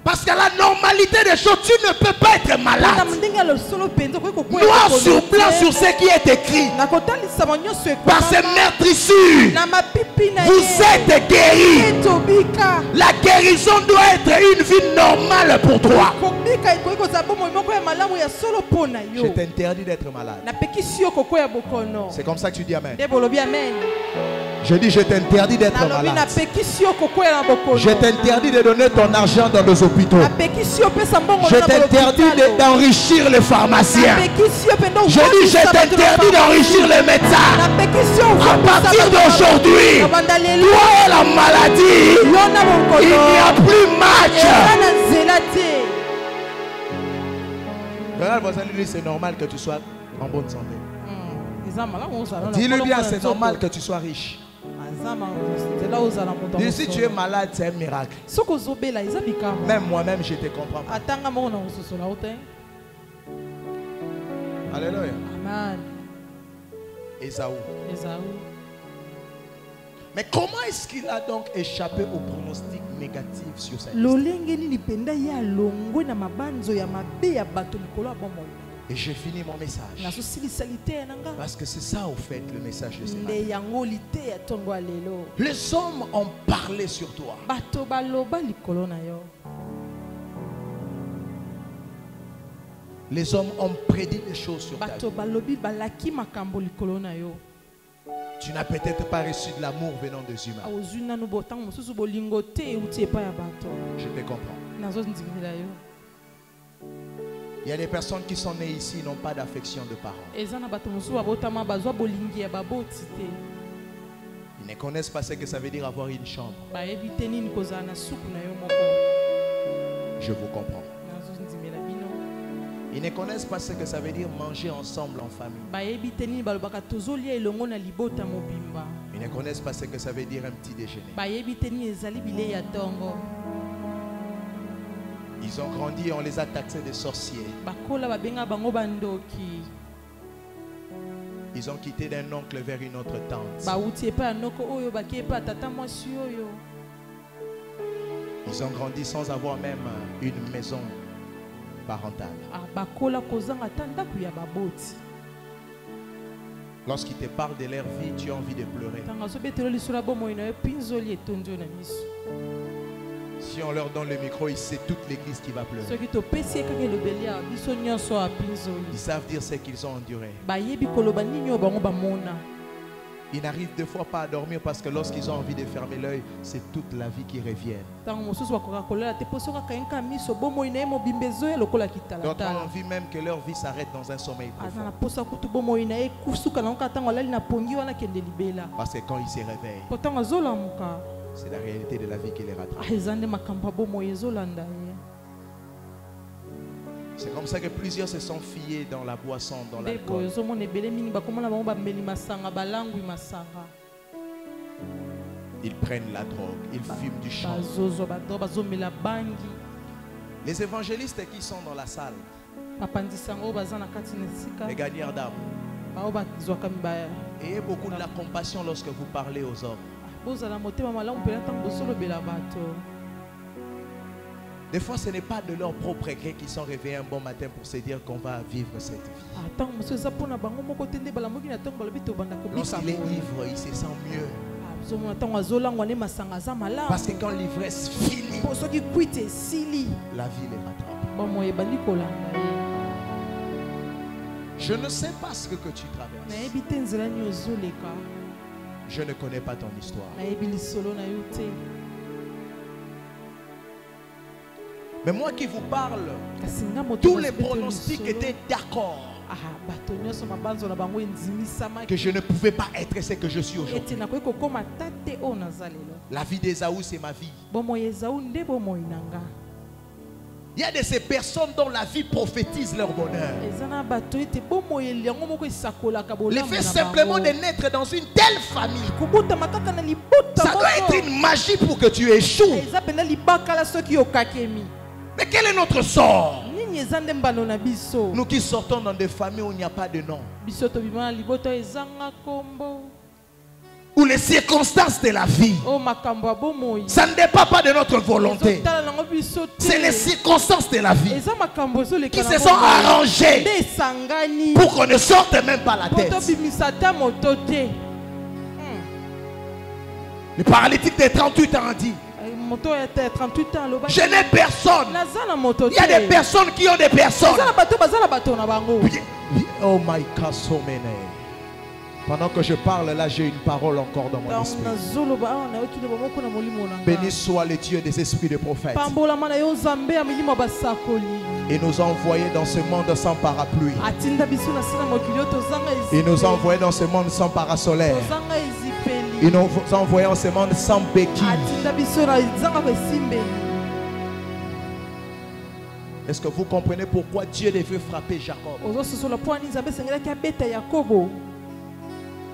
Parce que la normalité des choses, tu ne peux pas être malade. Noir sur blanc sur ce qui est écrit. Par ces meurtrissures, vous êtes guéris. La guérison doit être une vie normale pour toi. Je t'interdis d'être malade. C'est comme ça que tu dis amen. Je dis, je t'interdis d'être malade. Je t'interdis de donner ton argent dans nos hôpitaux. Je t'interdis d'enrichir les pharmaciens. Je dis, je t'interdis d'enrichir les médecins. À partir d'aujourd'hui, toi et la maladie, il n'y a plus match. C'est normal que tu sois en bonne santé. Dis-le bien, c'est normal que tu sois riche. Et si tu es malade, c'est un miracle. Même moi-même, je te comprends pas. Alléluia. Amen. Ésaü. Mais comment est-ce qu'il a donc échappé au pronostic négatif sur sa vie? Et j'ai fini mon message. Parce que c'est ça, au fait, le message de ce matin. Les hommes ont parlé sur toi. Les hommes ont prédit des choses sur ta vie. Tu n'as peut-être pas reçu de l'amour venant des humains. Je te comprends. Il y a des personnes qui sont nées ici et n'ont pas d'affection de parents. Ils ne connaissent pas ce que ça veut dire avoir une chambre. Je vous comprends. Ils ne connaissent pas ce que ça veut dire manger ensemble en famille. Ils ne connaissent pas ce que ça veut dire un petit déjeuner. Ils ont grandi et on les a taxés de sorciers. Ils ont quitté d'un oncle vers une autre tante. Ils ont grandi sans avoir même une maison parentale. Lorsqu'ils te parlent de leur vie, tu as envie de pleurer. Si on leur donne le micro, c'est toute l'église qui va pleurer. Ils savent dire ce qu'ils ont enduré. Ils n'arrivent des fois pas à dormir parce que lorsqu'ils ont envie de fermer l'œil, c'est toute la vie qui revient. D'autres ont envie même que leur vie s'arrête dans un sommeil profond. Parce que quand ils se réveillent, c'est la réalité de la vie qui les rattrape. C'est comme ça que plusieurs se sont fiés dans la boisson, dans l'alcool. Ils prennent la drogue, ils fument du chanvre. Les évangélistes qui sont dans la salle, les gagnants d'âme, ayez beaucoup de la compassion lorsque vous parlez aux hommes. Des fois, ce n'est pas de leur propre gré qu'ils sont réveillés un bon matin pour se dire qu'on va vivre cette vie. Lorsqu'il est ivre, il se sent mieux. Parce que quand l'ivresse finit, la vie les rattrape. Je ne sais pas ce que tu traverses. Je ne connais pas ton histoire. Mais moi qui vous parle, tous les pronostics étaient d'accord que je ne pouvais pas être ce que je suis aujourd'hui. La vie d'Ésaü, c'est ma vie. Il y a de ces personnes dont la vie prophétise leur bonheur. Le fait simplement de naître dans une telle famille, ça doit être une magie pour que tu échoues. Mais quel est notre sort? Nous qui sortons dans des familles où il n'y a pas de nom, où les circonstances de la vie, ça ne dépend pas de notre volonté. C'est les circonstances de la vie qui se sont arrangées pour qu'on ne sorte même pas la tête. Le paralytique de 38 ans a dit: je n'ai personne. Il y a des personnes qui ont des personnes. Oh my God, so many. Pendant que je parle là, j'ai une parole encore dans mon esprit. Béni soit le Dieu des esprits de prophètes. Il nous a envoyés dans ce monde sans parapluie. Il nous a envoyés dans ce monde sans parasolaire. Il nous a envoyés dans ce monde sans béquille. Est-ce que vous comprenez pourquoi Dieu devait frapper Jacob?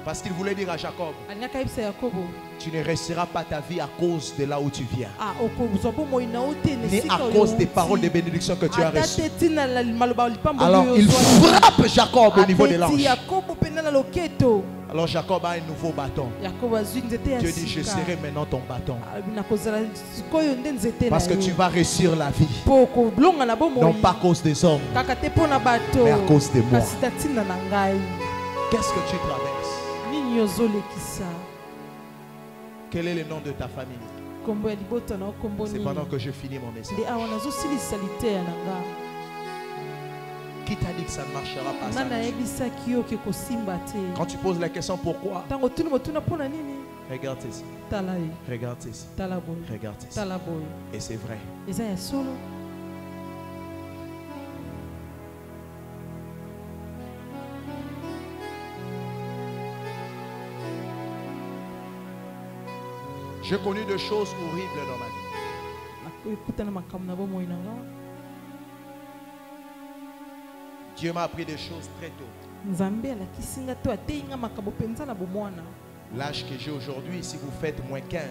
Parce qu'il voulait dire à Jacob: tu ne resteras pas ta vie à cause de là où tu viens, ni à cause des paroles de bénédiction que tu as reçues. Alors il frappe Jacob au niveau de l'ange. Alors Jacob a un nouveau bâton. Dieu dit: je serai maintenant ton bâton. Parce que tu vas réussir la vie. Non pas à cause des hommes, mais à cause de moi. Qu'est-ce que tu traverses? Quel est le nom de ta famille? C'est pendant que je finis mon message. Qui t'a dit que ça ne marchera pas ça? Quand tu poses la question pourquoi, regarde ceci. Regarde ceci. Regarde ceci. Et c'est vrai. J'ai connu de choses horribles dans ma vie. Dieu m'a appris des choses très tôt. L'âge que j'ai aujourd'hui, si vous faites moins 15,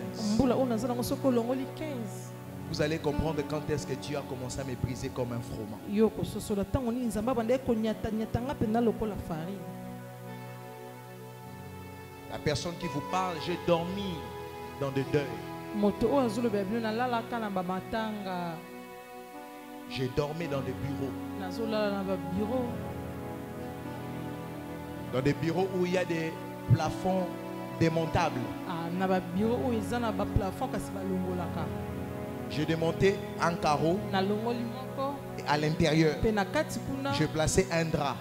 vous allez comprendre quand est-ce que Dieu a commencé à me briser comme un froment. La personne qui vous parle, j'ai dormi dans des deuils. J'ai dormi dans des bureaux. Dans des bureaux où il y a des plafonds démontables. J'ai démonté un carreau et à l'intérieur, j'ai placé un drap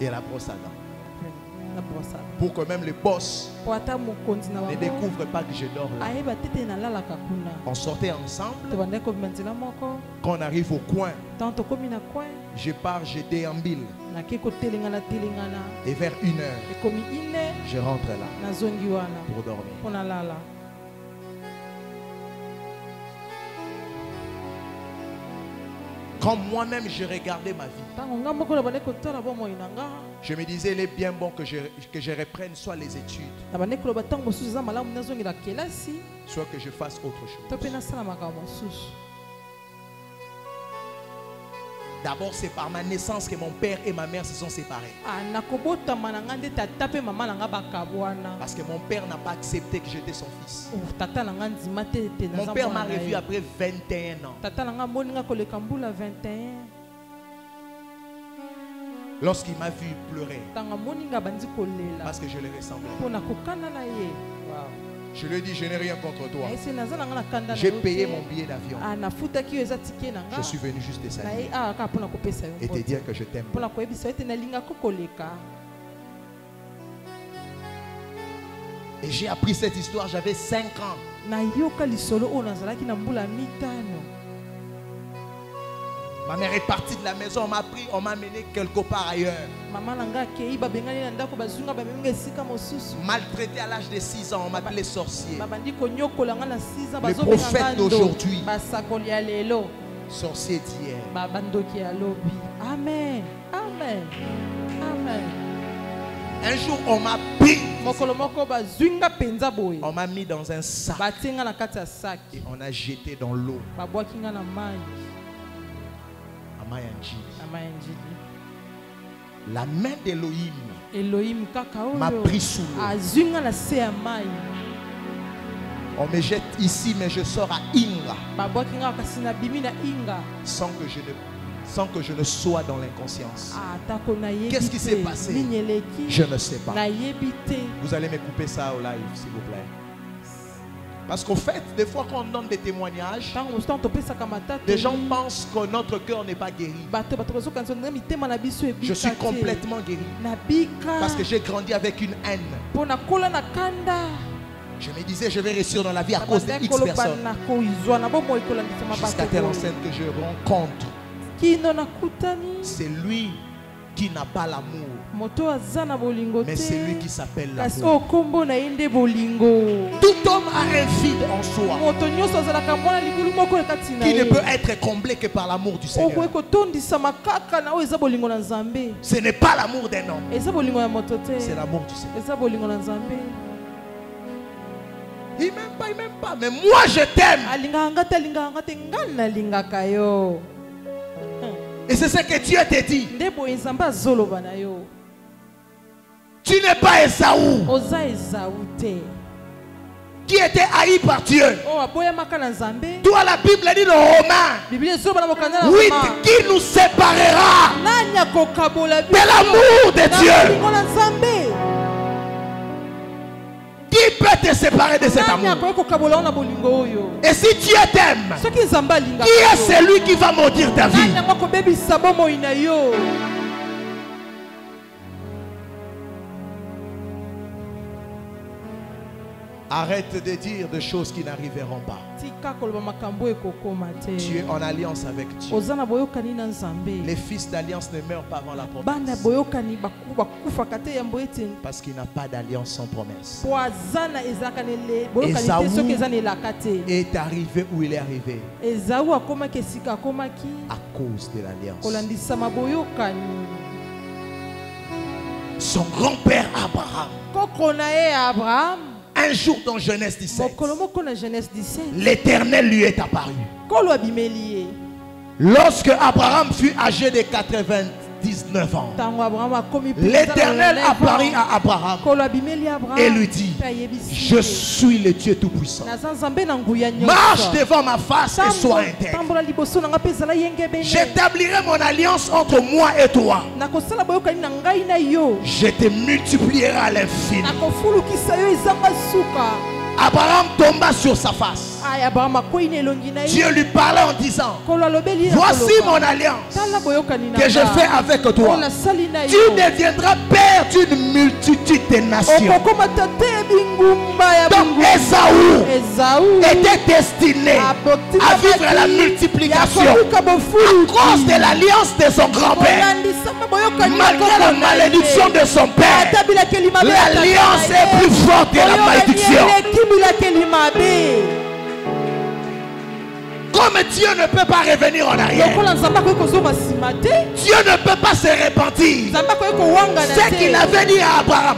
et la brosse à dents. Pour que même les boss ne découvrent pas que je dors là. On sortait ensemble. Quand on arrive au coin, je pars, je déambule. Et vers 1h, je rentre là pour dormir. Quand moi-même je regardais ma vie, je me disais, il est bien bon que je reprenne soit les études, soit que je fasse autre chose. D'abord, c'est par ma naissance que mon père et ma mère se sont séparés. Parce que mon père n'a pas accepté que j'étais son fils. Mon père m'a revu après 21 ans. Lorsqu'il m'a vu pleurer, parce que je le ressemblais. Je lui ai dit, je n'ai rien contre toi. J'ai payé mon billet d'avion. Je suis venu juste te saluer et te dire que je t'aime. Et j'ai appris cette histoire, j'avais 5 ans. Ma mère est partie de la maison, on m'a amené quelque part ailleurs. Maltraité à l'âge de 6 ans, on m'appelait sorcier. Le prophète d'aujourd'hui, sorcier d'hier. Amen. Amen. Amen. Un jour, on m'a pris. On m'a mis dans un sac. Et on a jeté dans l'eau. La main d'Elohim m'a pris sous l'eau. On me jette ici, mais je sors à Inga. Sans que je ne sois dans l'inconscience. Qu'est-ce qui s'est passé? Je ne sais pas. Vous allez me couper ça au live, s'il vous plaît. Parce qu'au fait, des fois quand on donne des témoignages, des gens pensent que notre cœur n'est pas guéri. Je suis complètement guéri. Parce que j'ai grandi avec une haine. Je me disais, je vais réussir dans la vie à cause de X personnes. Jusqu'à telle enseigne que je rencontre. C'est lui qui n'a pas l'amour, mais c'est lui qui s'appelle l'amour. Tout homme a un vide en soi qui ne peut être comblé que par l'amour du Seigneur. Ce n'est pas l'amour d'un homme, c'est l'amour du Seigneur. Il m'aime pas, mais moi je t'aime. Et c'est ce que Dieu te dit. Tu n'es pas Esaü qui était haï par Dieu. Toi, la Bible dit dans Romains 8 qui nous séparera de l'amour de Dieu. Qui peut te séparer de cet amour? Et si Dieu t'aime, qui est celui qui va maudire ta vie? Arrête de dire des choses qui n'arriveront pas. Tu es en alliance avec Dieu. Les fils d'alliance ne meurent pas avant la promesse. Parce qu'il n'a pas d'alliance sans promesse. Ésaü est arrivé où il est arrivé à cause de l'alliance. Son grand-père Abraham, un jour dans Genèse 17, l'Éternel lui est apparu. Lorsque Abraham fut âgé de 99 ans, l'Éternel apparut à Abraham et lui dit: je suis le Dieu Tout-Puissant. Marche devant ma face et sois intègre. J'établirai mon alliance entre moi et toi. Je te multiplierai à l'infini. Abraham tomba sur sa face. Dieu lui parlait en disant: voici mon alliance que je fais avec toi. Tu deviendras père d'une multitude de nations. Donc Ésaü était destiné à vivre la multiplication à cause de l'alliance de son grand-père. Malgré la malédiction de son père, l'alliance est plus forte que la malédiction. Comme Dieu ne peut pas revenir en arrière, Dieu ne peut pas se repentir. Ce qu'il avait dit à Abraham.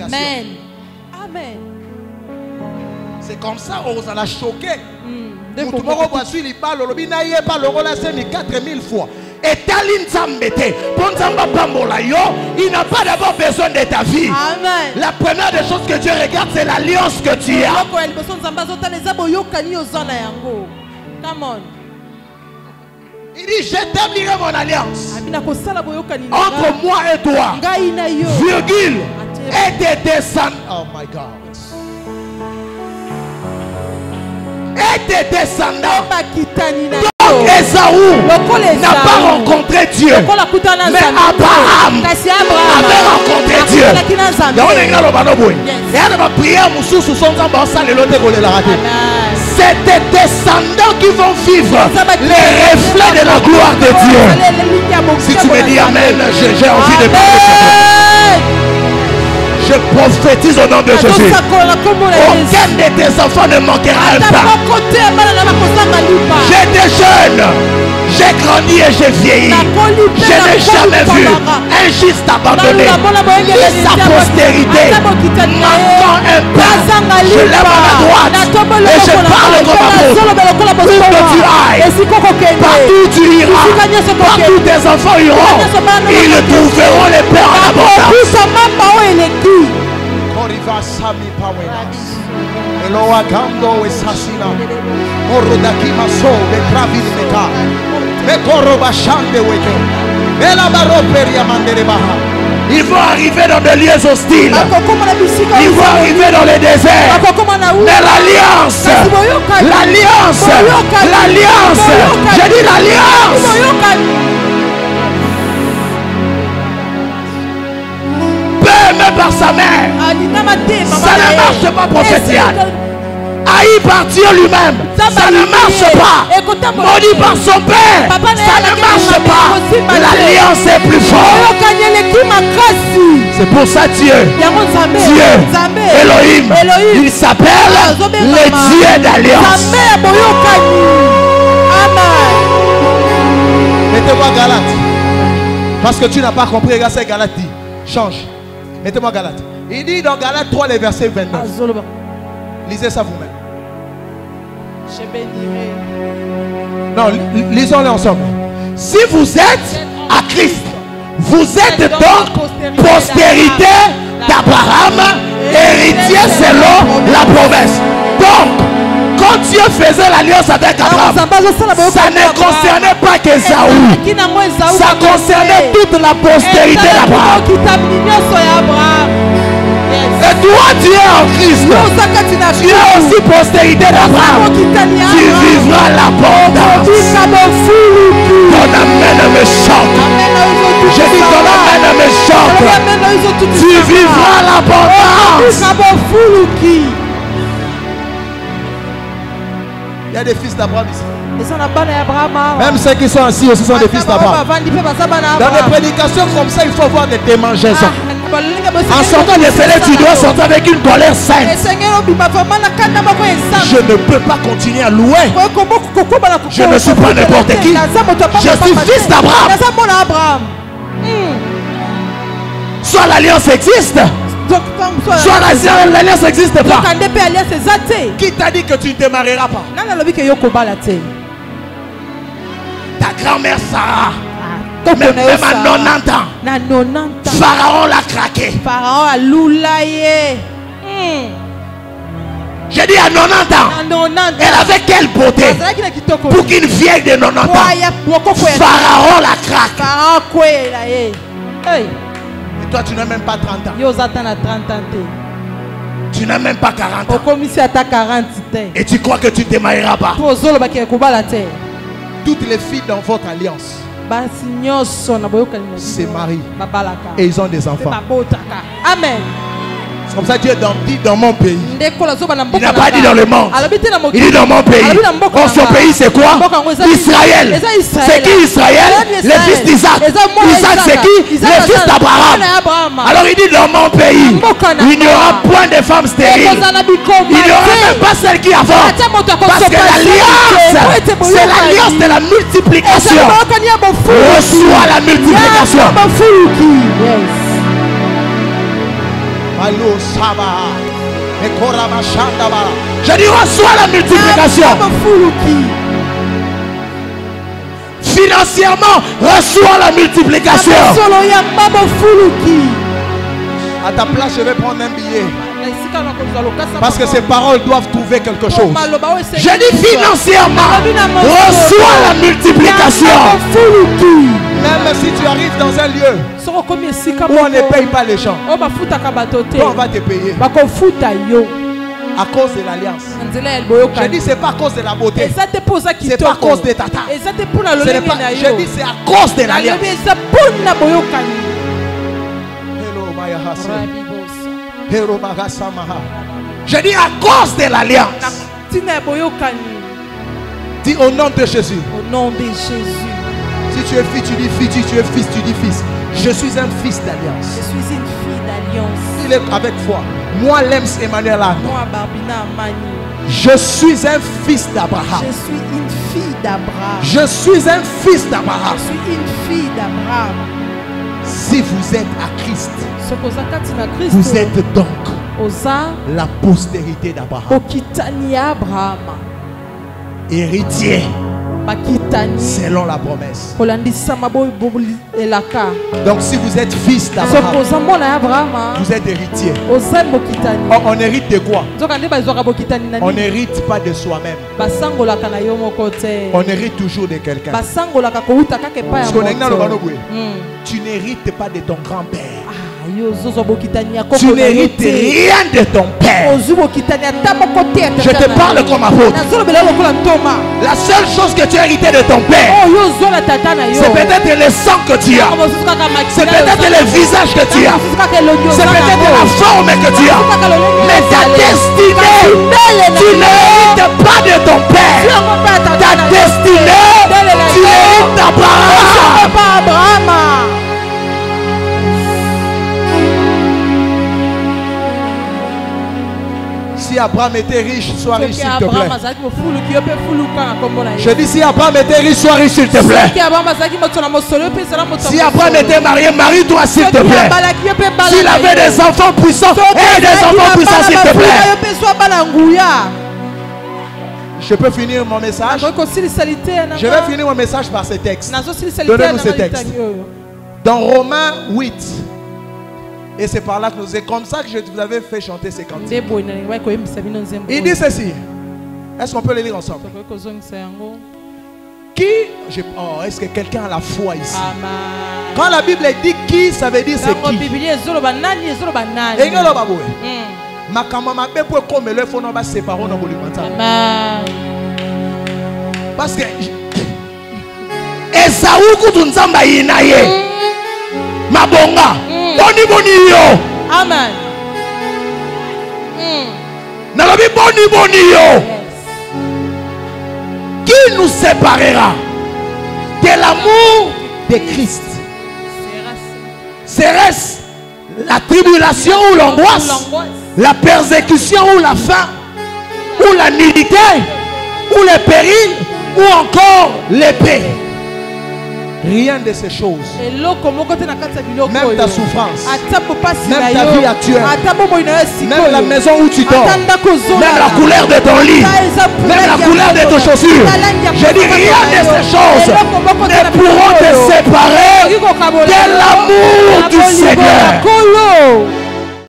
Amen. Amen. C'est comme ça on vous a choqué. Il n'a pas d'abord besoin de ta vie. Amen. La première des choses que Dieu regarde, c'est l'alliance que tu as. Il dit: j'établirai mon alliance entre moi et toi, virgule, et tes descendants. Oh my God. Et tes descendants. Donc Ésaü n'a pas rencontré Dieu, mais Abraham avait rencontré Dieu. C'est tes descendants qui vont vivre les reflets de la gloire de Dieu. Si tu me dis Amen, j'ai envie de parler. Je prophétise au nom de Jésus. Aucun de tes enfants ne manquera un pas. J'étais jeune, j'ai grandi et j'ai vieilli. Je n'ai jamais vu un juste abandonné, ni sa postérité manquant un pas. Je lève à la droite et je parle comme un mot. Où que tu ailles, partout tu iras, partout tes enfants iront, ils trouveront les pères en abondance. Ils vont arriver dans des lieux hostiles. Ils vont arriver dans les déserts. Mais l'alliance, l'alliance, l'alliance, j'ai dit l'alliance. Aimé par sa mère, ça ne marche pas, prophète. Haï par Dieu lui-même, ça ne marche pas. Maudit par son père, ça ne marche pas. L'alliance est plus forte. C'est pour ça Dieu, Elohim, il s'appelle le Dieu d'alliance. Mettez-moi Galate, parce que tu n'as pas compris. Regarde ça, Galate dit, change. Mettez-moi Galate. Il dit dans Galate 3, les versets 29. Lisez ça vous-même. Je bénirai. Non, lisons-les ensemble. Si vous êtes à Christ, vous êtes donc postérité d'Abraham, héritier selon la promesse. Donc, quand Dieu faisait l'alliance avec Abraham, ça ne concernait pas avec Esaü. Ça concernait toute la postérité d'Abraham. Et toi, tu es en Christ. Tu es aussi postérité d'Abraham. Tu vivras l'abondance. Ton amen me chante. Je dis ton amen me chante. Tu vivras l'abondance. Il y a des fils d'Abraham ici. Même ceux qui sont assis aussi sont des fils d'Abraham. Dans des prédications comme ça, il faut avoir des démangeaisons. En sortant des fêlés, tu dois sortir avec une colère sainte. Je ne peux pas continuer à louer. Je ne suis pas n'importe qui. Je suis fils d'Abraham. Soit l'alliance existe, soit l'alliance n'existe pas. Qui t'a dit que tu ne te marieras pas? Ta grand-mère Sarah, même à 90 ans, Pharaon l'a craqué. J'ai dit à 90 ans, elle avait quelle beauté pour qu'une vieille de 90 ans, Pharaon la craque. Et toi tu n'as même pas 30 ans. Tu n'as même pas 40 ans. Et tu crois que tu ne te marieras pas. Toutes les filles dans votre alliance se marient et ils ont des enfants. Amen. C'est comme ça que Dieu dit dans mon pays. Il n'a pas dit dans le monde. Il dit dans mon pays. Or son pays c'est quoi? Israël. C'est qui Israël? Les fils d'Isaac. Isaac c'est qui? Les fils d'Abraham. Alors il dit dans mon pays, il n'y aura point de femmes stériles. Il n'y aura même pas celles qui avortent. Parce que l'alliance, c'est l'alliance de la multiplication. Reçois la multiplication. Je dis reçois la multiplication. Financièrement, reçois la multiplication. À ta place, je vais prendre un billet. Parce que ces paroles doivent trouver quelque chose. Je dis financièrement, reçois la multiplication. Même si tu arrives dans un lieu où on ne paye pas les gens, on va te payer. À cause de l'alliance. Je dis c'est pas à cause de la beauté. C'est pas à cause de tata. Je dis c'est à cause de l'alliance. Je dis à cause de l'alliance. Dis au nom de Jésus. Au nom de Jésus. Si tu es fille, tu dis fille. Si tu es fils, tu dis fils. Je suis un fils d'alliance. Je suis une fille d'alliance. Il est avec foi. Moi, Lems Emmanuel. Moi, Barbina Amani. Je suis un fils d'Abraham. Je suis une fille d'Abraham. Je suis un fils d'Abraham. Je suis une fille d'Abraham. Si vous êtes à Christ, vous êtes donc la postérité d'Abraham. Héritier selon la promesse. Donc si vous êtes fils d'Abraham, vous êtes héritier. On hérite de quoi? On n'hérite pas de soi-même. On hérite toujours de quelqu'un. Tu n'hérites pas de ton grand-père. Tu n'hérites rien de ton père. Je te parle comme apôtre. La seule chose que tu as hérité de ton père, c'est peut-être le sang que tu as. C'est peut-être le visage que tu as. C'est peut-être la forme que tu as. Mais ta destinée, tu n'hérites pas de ton père. Ta destinée, tu hérites d'Abraham. Si Abraham était riche, sois riche s'il te plaît. Je dis si Abraham était riche, sois riche s'il te plaît. Si Abraham était marié, marie-toi s'il te plaît. S'il avait des enfants puissants, et des enfants puissants s'il te plaît. Je peux finir mon message. Je vais finir mon message par ce texte. Donnez-nous ce texte. Dans Romains 8. Et c'est par là que c'est comme ça que je vous avais fait chanter ces cantiques. Il dit ceci. Est-ce qu'on peut les lire ensemble? Est-ce que quelqu'un a la foi ici? Amen. Quand la Bible dit qui, ça veut dire c'est qui. Parce que Esaou kutunzamba inaye mabonga boni boni yo. Amen. Nalobi boni boni yo. Qui nous séparera de l'amour de Christ? Serait-ce la tribulation ou l'angoisse, la persécution ou la faim, ou la nudité, ou le péril, ou encore l'épée? Rien de ces choses. Même ta souffrance, même ta vie actuelle, même la maison où tu dors, même la couleur de ton lit, même la couleur de tes chaussures. Je dis rien de ces choses ne pourront te séparer de l'amour du Seigneur.